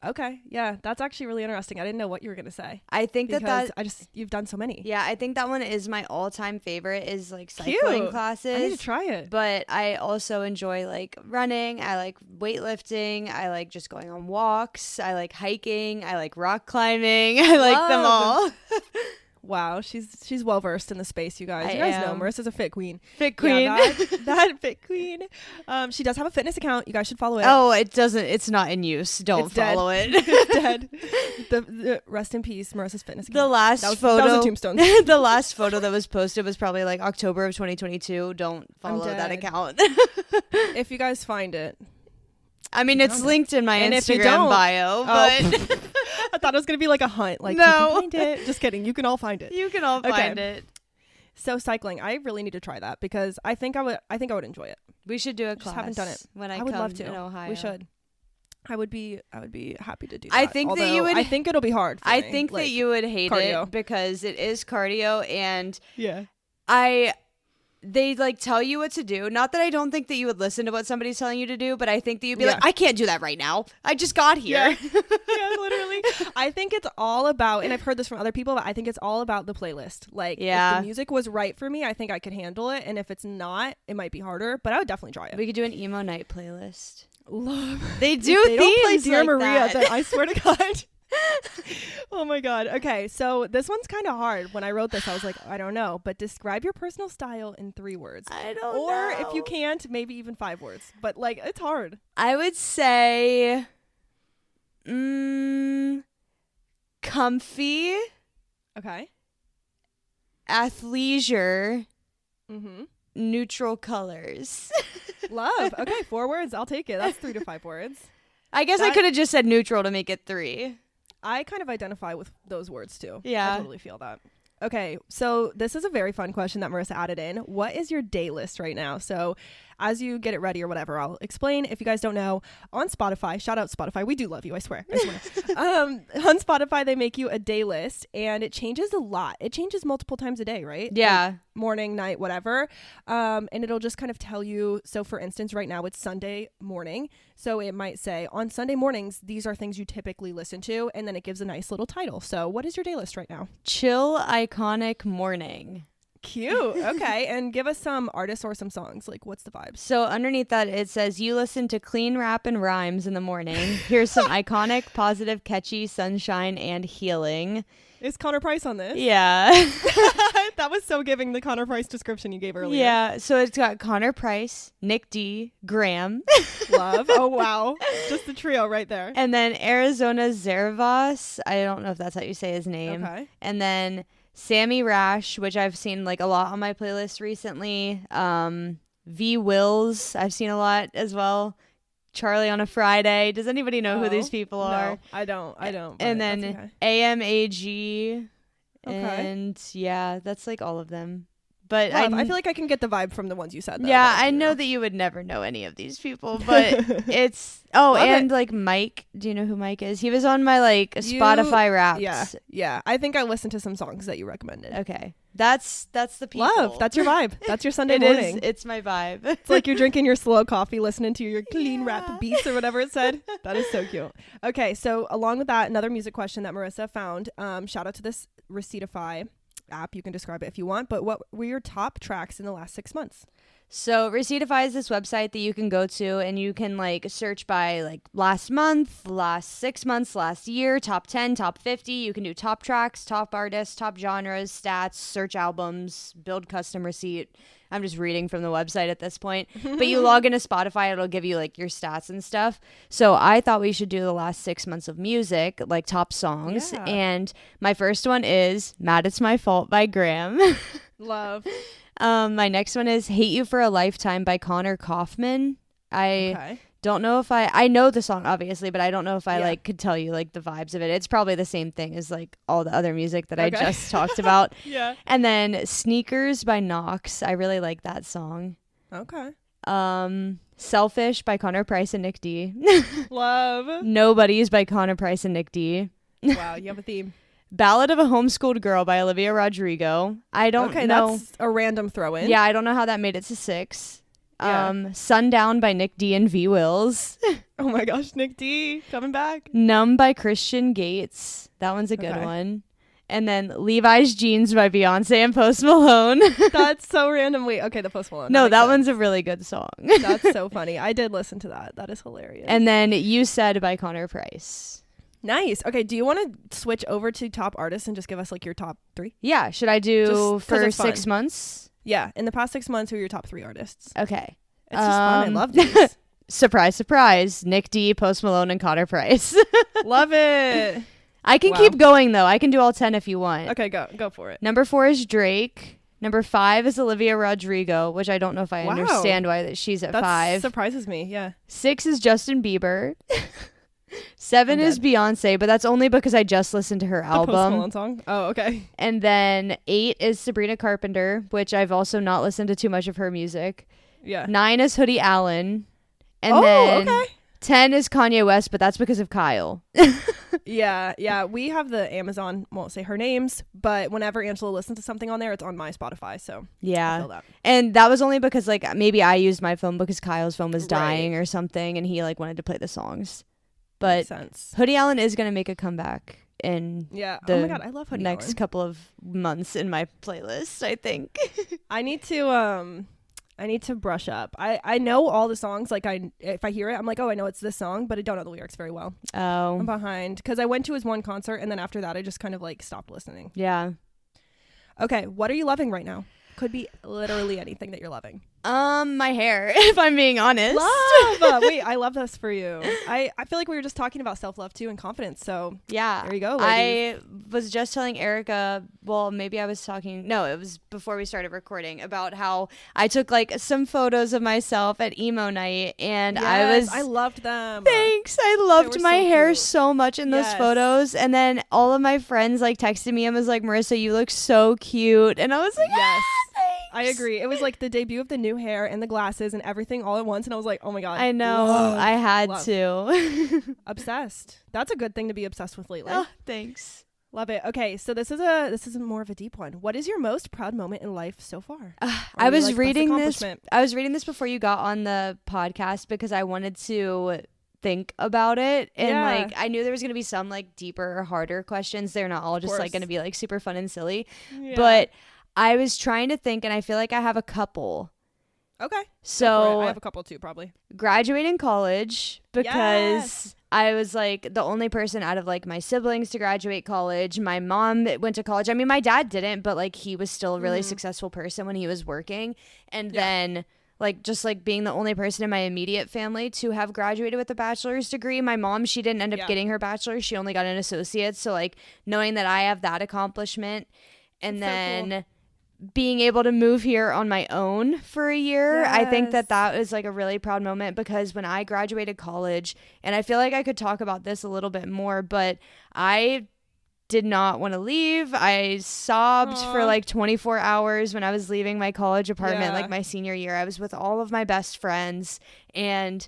Okay. Yeah, that's actually really interesting. I didn't know what you were going to say. I think that you've done so many. Yeah, I think that one is my all-time favorite, is like cycling classes. I need to try it. But I also enjoy like running. I like weightlifting. I like just going on walks. I like hiking. I like rock climbing. I like them all. Wow, she's well versed in the space, you guys. You guys know Marissa's a fit queen. Fit queen. Yeah, that fit queen. She does have a fitness account. You guys should follow it. Oh, it doesn't. It's not in use. Don't follow it. It's dead. The rest in peace, Marissa's fitness account. The last photo. That was a tombstone. The last photo that was posted was probably like October of 2022. Don't follow that account. If you guys find it. I mean, it's linked in my Instagram bio, but I thought it was going to be like a hunt. Like, no. You can find it. Just kidding. You can all find it. You can all find it. So cycling, I really need to try that because I think I would enjoy it. We should do a class. Just haven't done it. When I would come love to. in Ohio. We should. I would be happy to do that. I think that you would. I think it'll be hard. For me. Think like, that you would hate cardio. It because it is cardio, and yeah. They like tell you what to do. Not that I don't think that you would listen to what somebody's telling you to do, but I think that you'd be like, I can't do that right now. I just got here. Yeah, yeah, literally. I think it's all about, and I've heard this from other people, but I think it's all about the playlist. Like, if the music was right for me, I think I could handle it. And if it's not, it might be harder, but I would definitely try it. We could do an emo night playlist. Love. They do they don't play Dear like Maria, that. then I swear to God. Oh my God. Okay, so this one's kind of hard. When I wrote this, I was like, I don't know, but describe your personal style in 3 words. I don't know. Or if you can't, maybe even 5 words. But like, it's hard. I would say comfy. Okay. Athleisure. Neutral colors. Love. Okay, 4 words. I'll take it. That's 3 to 5 words. I guess I could have just said neutral to make it 3. I kind of identify with those words too. Yeah. I totally feel that. Okay, so this is a very fun question that Marissa added in. What is your day list right now? So as you get it ready or whatever, I'll explain. If you guys don't know, on Spotify, shout out Spotify. We do love you. I swear. On Spotify, they make you a day list, and it changes a lot. It changes multiple times a day, right? Yeah. Like morning, night, whatever. And it'll just kind of tell you. So for instance, right now it's Sunday morning. So it might say on Sunday mornings, these are things you typically listen to. And then it gives a nice little title. So what is your day list right now? Chill iconic morning. Cute. Okay. And give us some artists or some songs. Like, what's the vibe? So underneath that, it says you listen to clean rap and rhymes in the morning. Here's some iconic, positive, catchy, sunshine, and healing. Is Connor Price on this? Yeah. That was so giving the Connor Price description you gave earlier. Yeah. So it's got Connor Price, Nick D, Graham. Love. Oh, wow. Just the trio right there. And then Arizona Zervas. I don't know if that's how you say his name. Okay. And then Sammy Rash, which I've seen like a lot on my playlist recently. V Wills, I've seen a lot as well. Charlie on a Friday. Does anybody know who these people are? No, I don't. And then okay. AMAG. Okay. And yeah, that's like all of them. But I feel like I can get the vibe from the ones you said. Though, yeah, I know that you would never know any of these people, but it's like Mike. Do you know who Mike is? He was on my like Spotify Wrapped. Yeah. I think I listened to some songs that you recommended. Okay, that's the people. Love. That's your vibe. That's your Sunday morning. It's my vibe. It's like you're drinking your slow coffee, listening to your clean rap beats or whatever it said. That is so cute. Okay, so along with that, another music question that Marissa found. Shout out to this Receiptify app. You can describe it if you want, but what were your top tracks in the last 6 months? So Receiptify is this website that you can go to and you can like search by like last month, last 6 months, last year, top 10, top 50. You can do top tracks, top artists, top genres, stats, search albums, build custom receipt. I'm just reading from the website at this point. But you log into Spotify, it'll give you like your stats and stuff. So I thought we should do the last 6 months of music, like top songs. Yeah. And my first one is Mad It's My Fault by Graham. Love. My next one is Hate You for a Lifetime by Connor Kaufman. I don't know if I know the song obviously, but I don't know if I like could tell you like the vibes of it. It's probably the same thing as like all the other music that I just talked about. Yeah. And then Sneakers by Knox. I really like that song. Okay. Selfish by Connor Price and Nick D. Love. Nobody's by Connor Price and Nick D. Wow, you have a theme. Ballad of a Homeschooled Girl by Olivia Rodrigo. I don't know. That's a random throw in. Yeah, I don't know how that made it to 6. Yeah. Sundown by Nick D and V Wills. Oh my gosh, Nick D coming back. Numb by Christian Gates. That one's a good one. And then Levi's Jeans by Beyonce and Post Malone. That's so random. Wait, okay, the Post Malone. No, that one's a really good song. That's so funny. I did listen to that. That is hilarious. And then You Said by Connor Price. Nice. Okay, do you want to switch over to top artists and just give us like your top 3? Yeah, should I do for 6 months? Yeah, in the past 6 months, who are your top 3 artists? Okay. It's just fun. I love these. Surprise, surprise. Nick D, Post Malone, and Connor Price. Love it. I can keep going, though. I can do all 10 if you want. Okay, go for it. Number 4 is Drake. Number 5 is Olivia Rodrigo, which I don't know if I understand why that she's at 5. That surprises me, yeah. 6 is Justin Bieber. 7 is Beyonce, but that's only because I just listened to her album. Post Malone song? Oh, okay. And then 8 is Sabrina Carpenter, which I've also not listened to too much of her music. Yeah. 9 is Hoodie Allen. And then 10 is Kanye West, but that's because of Kyle. Yeah. We have the Amazon, won't say her names, but whenever Angela listens to something on there, it's on my Spotify. So yeah. I feel that. And that was only because like maybe I used my phone because Kyle's phone was dying or something, and he like wanted to play the songs. But Hoodie Allen is going to make a comeback in oh my God, I love Hoodie next Allen. couple of months in my playlist, I think. I need to brush up. I know all the songs. Like if I hear it, I'm like, oh, I know it's this song, but I don't know the lyrics very well. Oh. I'm behind because I went to his one concert and then after that I just kind of like stopped listening. Yeah. Okay, what are you loving right now? Could be literally anything that you're loving. My hair, if I'm being honest. Love. Wait, I love this for you. I feel like we were just talking about self-love too and confidence. So yeah, there you go, ladies. I was just telling Arika, well, maybe I was talking, no, it was before we started recording, about how I took like some photos of myself at emo night and I loved them. Thanks. I loved my hair so much in those photos. And then all of my friends like texted me and was like, Marissa, you look so cute. And I was like, yes. Thanks. I agree. It was like the debut of the new hair and the glasses and everything all at once. And I was like, oh my God. I know. I had to. Obsessed. That's a good thing to be obsessed with lately. Oh, thanks. Love it. Okay, so this is more of a deep one. What is your most proud moment in life so far? I was reading this before you got on the podcast because I wanted to think about it, and like I knew there was gonna be some like deeper or harder questions. They're not all just like gonna be like super fun and silly, but I was trying to think, and I feel like I have a couple. Okay, so I have a couple too, probably. Graduating college, because I was like the only person out of like my siblings to graduate college. My mom went to college. I mean, my dad didn't, but like he was still a really successful person when he was working. And then like just like being the only person in my immediate family to have graduated with a bachelor's degree. My mom, she didn't end up getting her bachelor's. She only got an associate's. So like knowing that I have that accomplishment, and then so cool. Being able to move here on my own for a year, I think that was like a really proud moment, because when I graduated college, and I feel like I could talk about this a little bit more, but I did not want to leave. I sobbed for like 24 hours when I was leaving my college apartment, like my senior year. I was with all of my best friends, and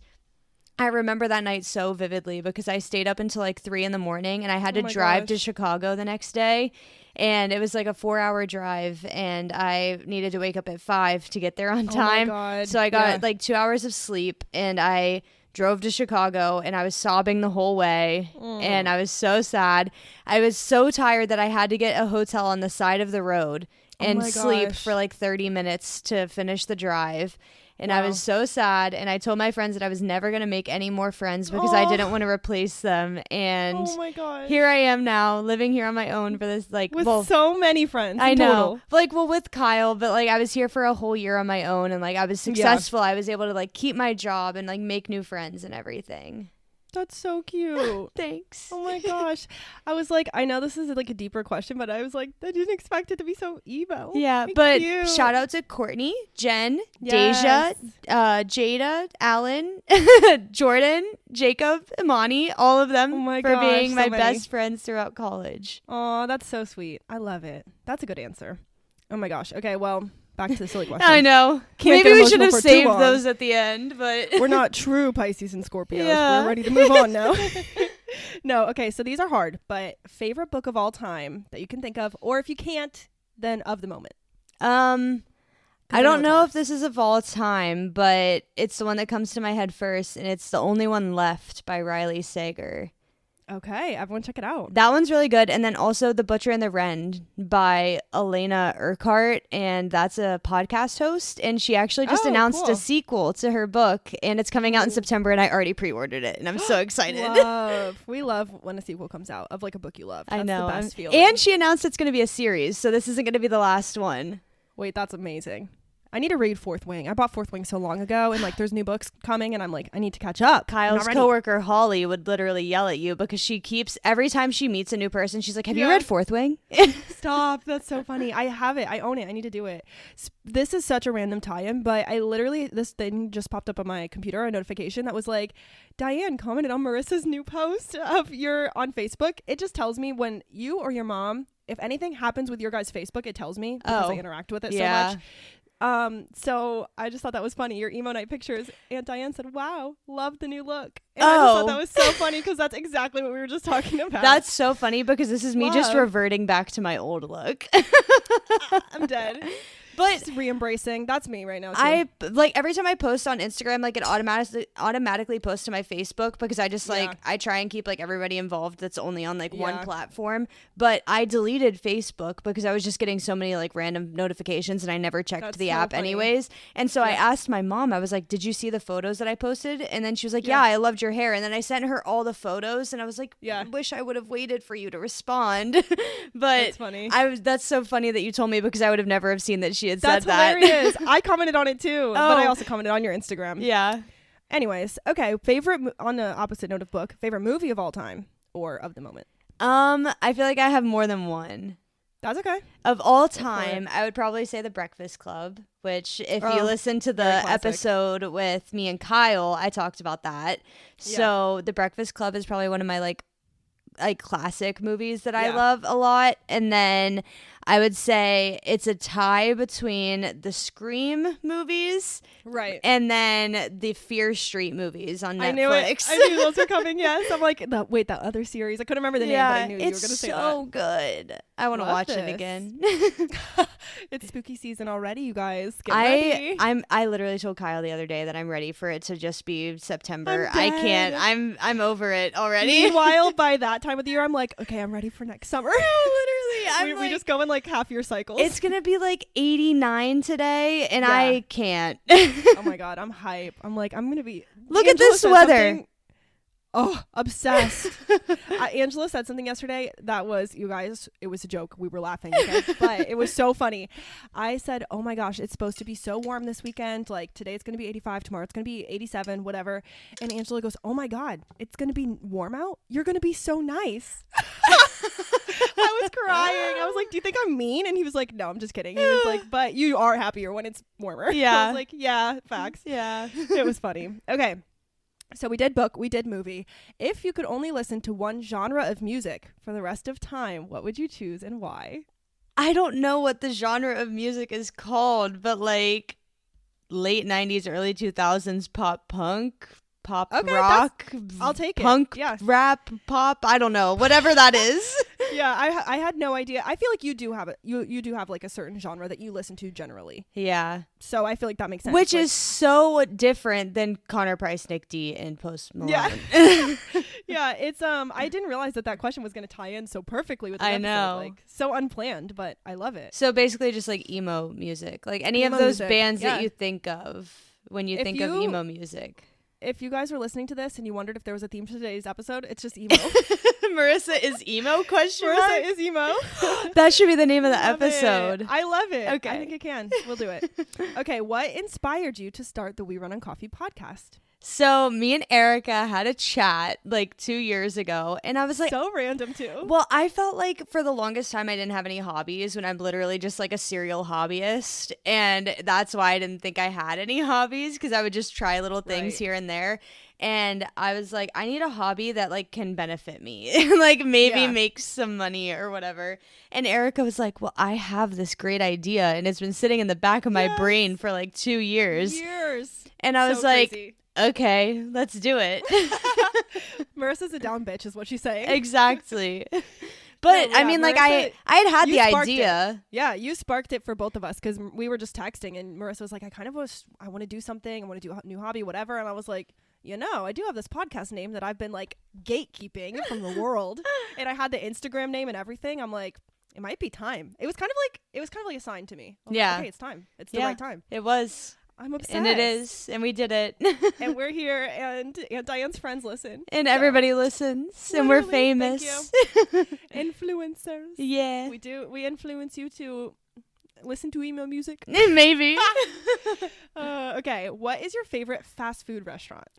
I remember that night so vividly because I stayed up until like 3 a.m. and I had to drive to Chicago the next day. And it was like a 4-hour drive, and I needed to wake up at 5 to get there on time. Oh my God. So I got like 2 hours of sleep, and I drove to Chicago, and I was sobbing the whole way. And I was so sad. I was so tired that I had to get a hotel on the side of the road and sleep for like 30 minutes to finish the drive. And I was so sad, and I told my friends that I was never going to make any more friends because I didn't want to replace them. And here I am now, living here on my own for this, like, with so many friends. I know. Like, well, with Kyle, but like I was here for a whole year on my own, and like I was successful. I was able to like keep my job and like make new friends and everything. That's so cute. Thanks. Oh my gosh. I was like, I know this is like a deeper question, but I was like, I didn't expect it to be so emo. Yeah, but cute. Shout out to Courtney, Jen, Deja, Jada, Alan, Jordan, Jacob, Imani, all of them for being my best friends throughout college. Oh, that's so sweet. I love it. That's a good answer. Oh my gosh. Okay, well, back to the silly question. I know. Maybe we should have saved those at the end, but we're not true Pisces and Scorpios. We're ready to move on now. No, okay, so these are hard, but favorite book of all time that you can think of, or if you can't, then of the moment. I don't know if this is of all time, but it's the one that comes to my head first, and it's The Only One Left by Riley Sager. Okay, everyone check it out. That one's really good. And then also The Butcher and the Wren by Elena Urquhart, and that's a podcast host, and she actually just announced a sequel to her book, and it's coming out in September, and I already pre-ordered it, and I'm so excited. We love when a sequel comes out of like a book you love. That's I know. The best feeling. And she announced it's going to be a series, so this isn't going to be the last one. Wait, that's amazing. I need to read Fourth Wing. I bought Fourth Wing so long ago, and like there's new books coming, and I'm like, I need to catch up. Kyle's coworker Holly would literally yell at you because she keeps, every time she meets a new person, she's like, have you read Fourth Wing? Stop. That's so funny. I have it. I own it. I need to do it. This is such a random tie-in, but I literally, this thing just popped up on my computer, a notification that was like, Diane commented on Marissa's new post of on Facebook. It just tells me when you or your mom, if anything happens with your guys' Facebook, it tells me because I interact with it so much. So I just thought that was funny. Your emo night pictures, Aunt Diane said, wow, love the new look. And I just thought that was so funny because that's exactly what we were just talking about. That's so funny because this is me just reverting back to my old look. I'm dead. But just re-embracing. That's me right now too. I like every time I post on Instagram, like it automatically posts to my Facebook because I just like I try and keep like everybody involved that's only on like one platform. But I deleted Facebook because I was just getting so many like random notifications and I never checked the app anyways. And so I asked my mom, I was like, did you see the photos that I posted? And then she was like, yeah, I loved your hair. And then I sent her all the photos and I was like, I wish I would have waited for you to respond. But that's funny. That's so funny that you told me because I would have never have seen that she had That's said that. Hilarious. I commented on it too, but I also commented on your Instagram. Yeah. Anyways, okay. On the opposite note of book, favorite movie of all time or of the moment? I feel like I have more than one. That's okay. Of all time, I would probably say The Breakfast Club, which if you listen to the episode with me and Kyle, I talked about that. So The Breakfast Club is probably one of my like like classic movies that I love a lot. And then I would say it's a tie between the Scream movies, right, and then the Fear Street movies on Netflix. I knew it. I knew those were coming. Yes, I'm like, that other series. I couldn't remember the name, but I knew you were going to say that. It's so good. I want to watch it again. It's spooky season already, you guys. Get ready. I literally told Kyle the other day that I'm ready for it to just be September. I can't. I'm over it already. Meanwhile, by that time of the year, I'm like, okay, I'm ready for next summer. Literally, we just go in like half year cycles. It's gonna be like 89 today, and I can't. Oh my god, I'm hype. I'm like, I'm gonna be. Look at this weather. Oh, obsessed. Angela said something yesterday that was, you guys, it was a joke. We were laughing, okay? But it was so funny. I said, oh my gosh, it's supposed to be so warm this weekend. Like today it's going to be 85, tomorrow it's going to be 87, whatever. And Angela goes, oh my God, it's going to be warm out? You're going to be so nice. I was crying. I was like, do you think I'm mean? And he was like, no, I'm just kidding. He was like, but you are happier when it's warmer. Yeah. I was like, yeah, facts. Yeah. It was funny. Okay. So we did book, we did movie. If you could only listen to one genre of music for the rest of time, what would you choose and why? I don't know what the genre of music is called, but like late 90s, early 2000s pop punk, pop rock. I'll take punk, it. Yeah. Rap, pop, I don't know. Whatever that is. Yeah, I had no idea. I feel like you do have it. You do have like a certain genre that you listen to generally. Yeah. So I feel like that makes sense. Which is so different than Connor Price, Nick D, and Post Malone. Yeah. Yeah, it's I didn't realize that question was going to tie in so perfectly with the episode. know. Like so unplanned, but I love it. So basically just like emo music. Like any emo of those music, bands that you think of when you think of emo music. If you guys were listening to this and you wondered if there was a theme to today's episode, it's just emo. Marissa is emo? Marissa is emo. That should be the name of the Love episode. it. I love it. Okay. I think it can. We'll do it. Okay. What inspired you to start the We Run on Coffee podcast? So me and Arika had a chat like 2 years ago, and I was like, so random too. Well, I felt like for the longest time I didn't have any hobbies when I'm literally just like a serial hobbyist, and that's why I didn't think I had any hobbies, because I would just try little things here and there. And I was like, I need a hobby that like can benefit me, like maybe make some money or whatever. And Arika was like, well, I have this great idea, and it's been sitting in the back of my brain for like 2 years. And I was like, crazy. Okay, let's do it. Marissa's a down bitch is what she's saying. Exactly. But no, I mean, like Marissa, I had the idea. Yeah, you sparked it for both of us, because we were just texting and Marissa was like, I want to do something. I want to do a new hobby, whatever. And I was like, I do have this podcast name that I've been like gatekeeping from the world. And I had the Instagram name and everything. I'm like, it might be time. It was kind of like a sign to me. Like, okay, it's time. It's the right time. It was. I'm obsessed. And it is. And we did it. And we're here, and Diane's friends listen. And everybody listens. And we're famous. Thank you. Influencers. Yeah. We do. We influence you to listen to emo music. Maybe. Okay. What is your favorite fast food restaurant?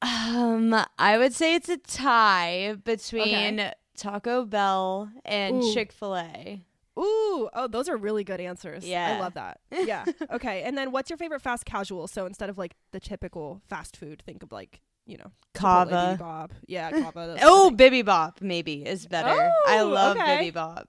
I would say it's a tie between Taco Bell and Chick-fil-A. Ooh, oh, those are really good answers. Yeah. I love that. Yeah. Okay. And then what's your favorite fast casual? So instead of like the typical fast food, think of like, Kava. Bibimbap. Yeah, Kava. Bibimbap maybe is better. Oh, I love Bibimbap.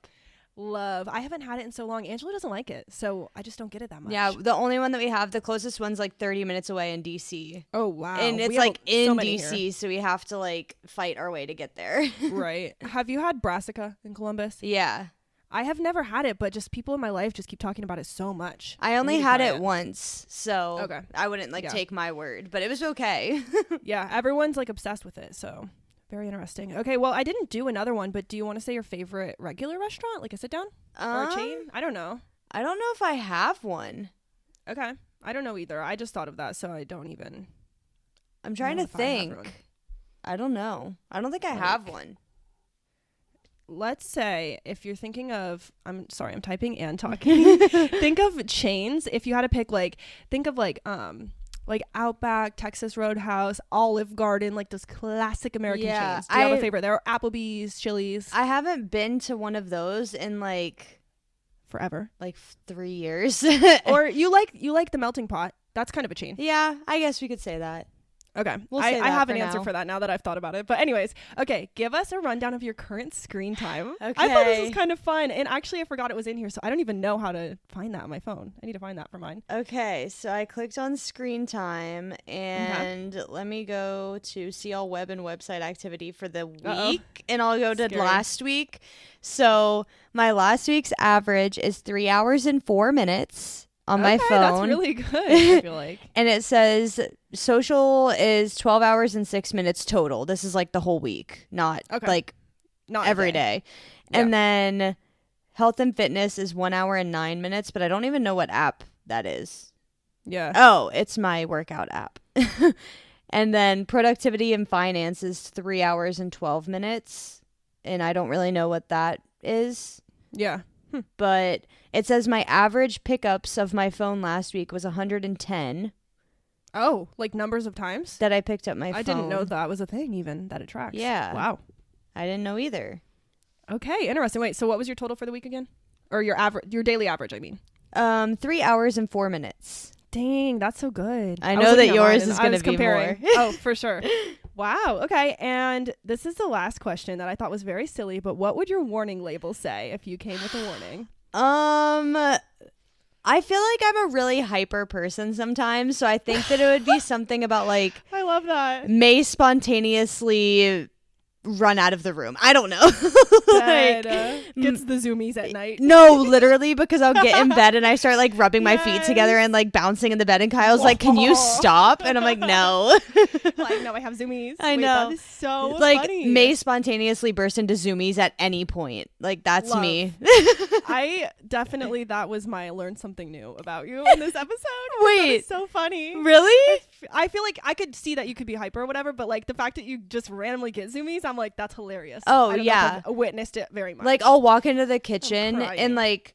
Love. I haven't had it in so long. Angela doesn't like it, so I just don't get it that much. Yeah, the only one that we have, the closest one's like 30 minutes away in DC. Oh, wow. And it's like in DC, so we have to like fight our way to get there. Right. Have you had Brassica in Columbus? Yeah. I have never had it, but just people in my life just keep talking about it so much. I only had it once, so I wouldn't take my word, but it was okay. Yeah, everyone's like obsessed with it, so very interesting. Okay, well, I didn't do another one, but do you want to say your favorite regular restaurant, like a sit down or a chain? I don't know. I don't know if I have one. Okay, I don't know either. I just thought of that, so I don't even. I'm trying to think. I don't know. I don't think I have one. Let's say if you're thinking of, I'm sorry, I'm typing and talking. Think of chains. If you had to pick, think of like Outback, Texas Roadhouse, Olive Garden, like those classic American chains. Do you have a favorite? There are Applebee's, Chili's. I haven't been to one of those in forever, 3 years. Or you like the Melting Pot. That's kind of a chain. Yeah, I guess we could say that. Okay. We'll I say have that an for answer now. for that now that I've thought about it. But anyways, okay, give us a rundown of your current screen time. Okay. I thought this was kind of fun. And actually, I forgot it was in here, so I don't even know how to find that on my phone. I need to find that for mine. Okay, so I clicked on screen time, and let me go to see all web and website activity for the week, and I'll go to last week. So my last week's average is 3 hours and 4 minutes. On my phone. That's really good, I feel like. And it says social is 12 hours and 6 minutes total. This is like the whole week, not every day. Yeah. And then health and fitness is 1 hour and 9 minutes, but I don't even know what app that is. Yeah. Oh, it's my workout app. And then productivity and finance is 3 hours and 12 minutes. And I don't really know what that is. Yeah. But it says my average pickups of my phone last week was 110. Oh, like numbers of times? That I picked up my phone. I didn't know that was a thing even, that it tracks. Yeah. Wow. I didn't know either. Okay, interesting. Wait, so what was your total for the week again? Or your daily average, I mean. 3 hours and 4 minutes. Dang, that's so good. I know that yours is going to be more. Oh, for sure. Wow. Okay. And this is the last question that I thought was very silly, but what would your warning label say if you came with a warning? I feel like I'm a really hyper person sometimes, so I think that it would be something about like I love that. May spontaneously run out of the room. I don't know. Gets the zoomies at night. No, literally, because I'll get in bed and I start like rubbing my feet together and like bouncing in the bed, and Kyle's like, "Can you stop?" And I'm like, "No." Like, no, I have zoomies. I know. That is so like funny. May spontaneously burst into zoomies at any point. Like that's me. I definitely, that was my learn something new about you in this episode. Wait, that is so funny. Really? I feel like I could see that you could be hyper or whatever, but like the fact that you just randomly get zoomies, I'm like, that's hilarious. Oh, I don't know if I've witnessed it very much. Like I'll walk into the kitchen and like,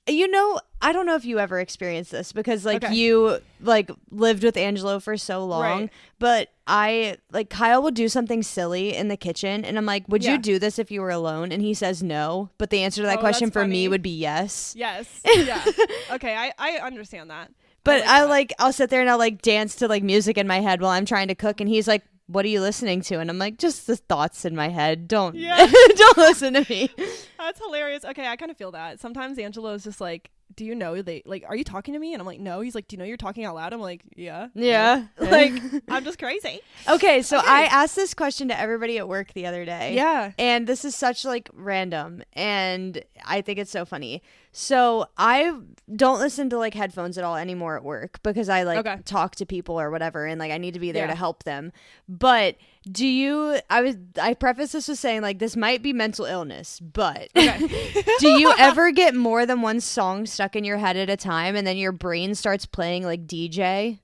you know, I don't know if you ever experienced this because like you like lived with Angelo for so long, but I like Kyle would do something silly in the kitchen and I'm like, would you do this if you were alone? And he says no, but the answer to that question for me would be yes. Yes. Yeah. Okay. I understand that. But I'll sit there and I'll like dance to like music in my head while I'm trying to cook, and he's like, "What are you listening to?" And I'm like, "Just the thoughts in my head. Don't don't listen to me." That's hilarious. Okay, I kind of feel that. Sometimes Angelo is just like, "Do you know are you talking to me?" And I'm like, "No." He's like, "Do you know you're talking out loud?" I'm like, "Yeah." Yeah. Like, I'm just crazy. Okay, so I asked this question to everybody at work the other day. Yeah. And this is such like random, and I think it's so funny. So I don't listen to like headphones at all anymore at work because I like talk to people or whatever, and like I need to be there to help them. But I preface this with saying like this might be mental illness, but do you ever get more than one song stuck in your head at a time and then your brain starts playing like DJ?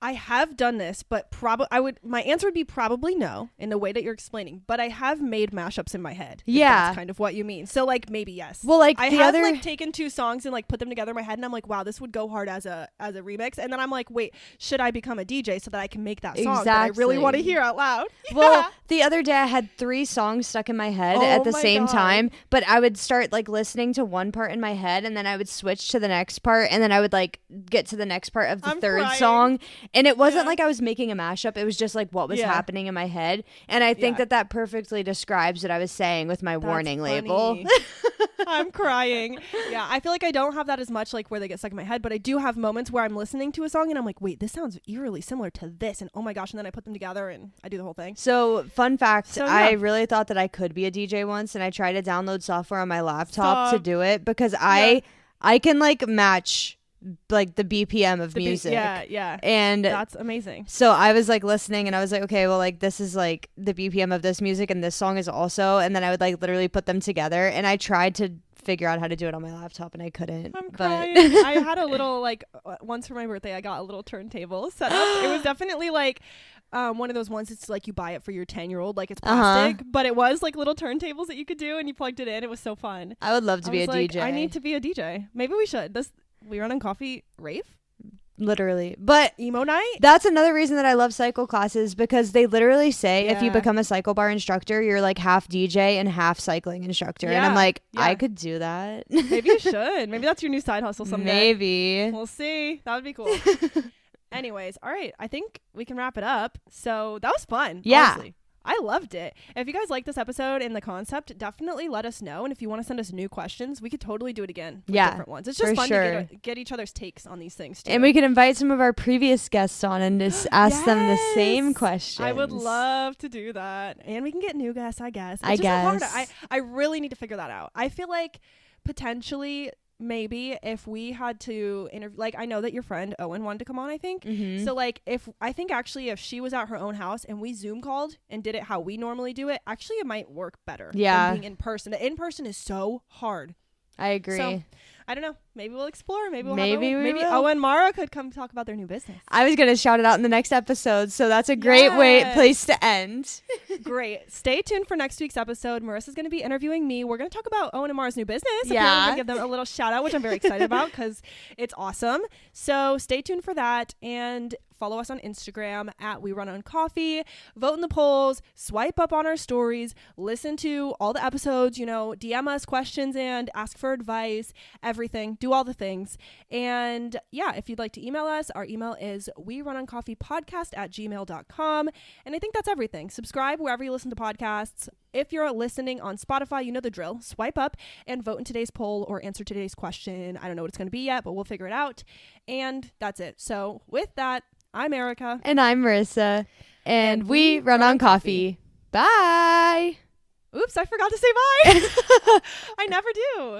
I have done this, but my answer would be probably no in the way that you're explaining, but I have made mashups in my head. Yeah. That's kind of what you mean. So like maybe yes. Well, like I have like taken two songs and like put them together in my head and I'm like, wow, this would go hard as a remix. And then I'm like, wait, should I become a DJ so that I can make that song that I really want to hear out loud? Well, the other day I had 3 songs stuck in my head at the same time, but I would start like listening to one part in my head and then I would switch to the next part and then I would like get to the next part of the third song. And it wasn't like I was making a mashup. It was just like what was happening in my head. And I think that perfectly describes what I was saying with my warning label. I'm crying. Yeah, I feel like I don't have that as much like where they get stuck in my head, but I do have moments where I'm listening to a song and I'm like, wait, this sounds eerily similar to this. And oh my gosh. And then I put them together and I do the whole thing. So fun fact, I really thought that I could be a DJ once and I tried to download software on my laptop to do it because I can like match like the BPM of music. Yeah. And that's amazing. So I was like listening and I was like, okay, well like this is like the BPM of this music and this song is also, and then I would like literally put them together and I tried to figure out how to do it on my laptop and I couldn't. I'm crying. I had a little like once for my birthday I got a little turntable set up. It was definitely like one of those ones it's like you buy it for your 10-year-old, like it's plastic, but it was like little turntables that you could do and you plugged it in. It was so fun. I would love to be a DJ. I need to be a DJ. Maybe we should. We run on coffee rave? Literally. But emo night? That's another reason that I love cycle classes because they literally say if you become a cycle bar instructor, you're like half DJ and half cycling instructor. And I'm like, I could do that. Maybe you should. Maybe that's your new side hustle someday. Maybe. We'll see. That would be cool. Anyways, all right. I think we can wrap it up. So that was fun. Yeah. Honestly. I loved it. If you guys like this episode and the concept, definitely let us know. And if you want to send us new questions, we could totally do it again with different ones. It's just fun to get each other's takes on these things too. And we can invite some of our previous guests on and just ask them the same questions. I would love to do that. And we can get new guests, I guess. I guess. I really need to figure that out. I feel like potentially maybe if we had to interview, like, I know that your friend Owen wanted to come on, I think. So like if she was at her own house and we Zoom called and did it how we normally do it, actually it might work better than being in person. The in person is so hard. I agree. So, I don't know. Maybe we'll explore. Maybe will. Owen and Mara could come talk about their new business. I was going to shout it out in the next episode, so that's a great place to end. Great. Stay tuned for next week's episode. Marissa's going to be interviewing me. We're going to talk about Owen and Mara's new business. Yeah. I'm going to give them a little shout out, which I'm very excited about because it's awesome. So stay tuned for that and follow us on Instagram at We Run On Coffee. Vote in the polls. Swipe up on our stories. Listen to all the episodes. DM us questions and ask for advice. Everything. Do all the things. And yeah, if you'd like to email us, our email is werunoncoffeepodcast@gmail.com. And I think that's everything. Subscribe wherever you listen to podcasts. If you're listening on Spotify, you know the drill. Swipe up and vote in today's poll or answer today's question. I don't know what it's going to be yet, but we'll figure it out. And that's it. So with that, I'm Arika. And I'm Marissa. And we run on coffee. Bye. Oops, I forgot to say bye. I never do.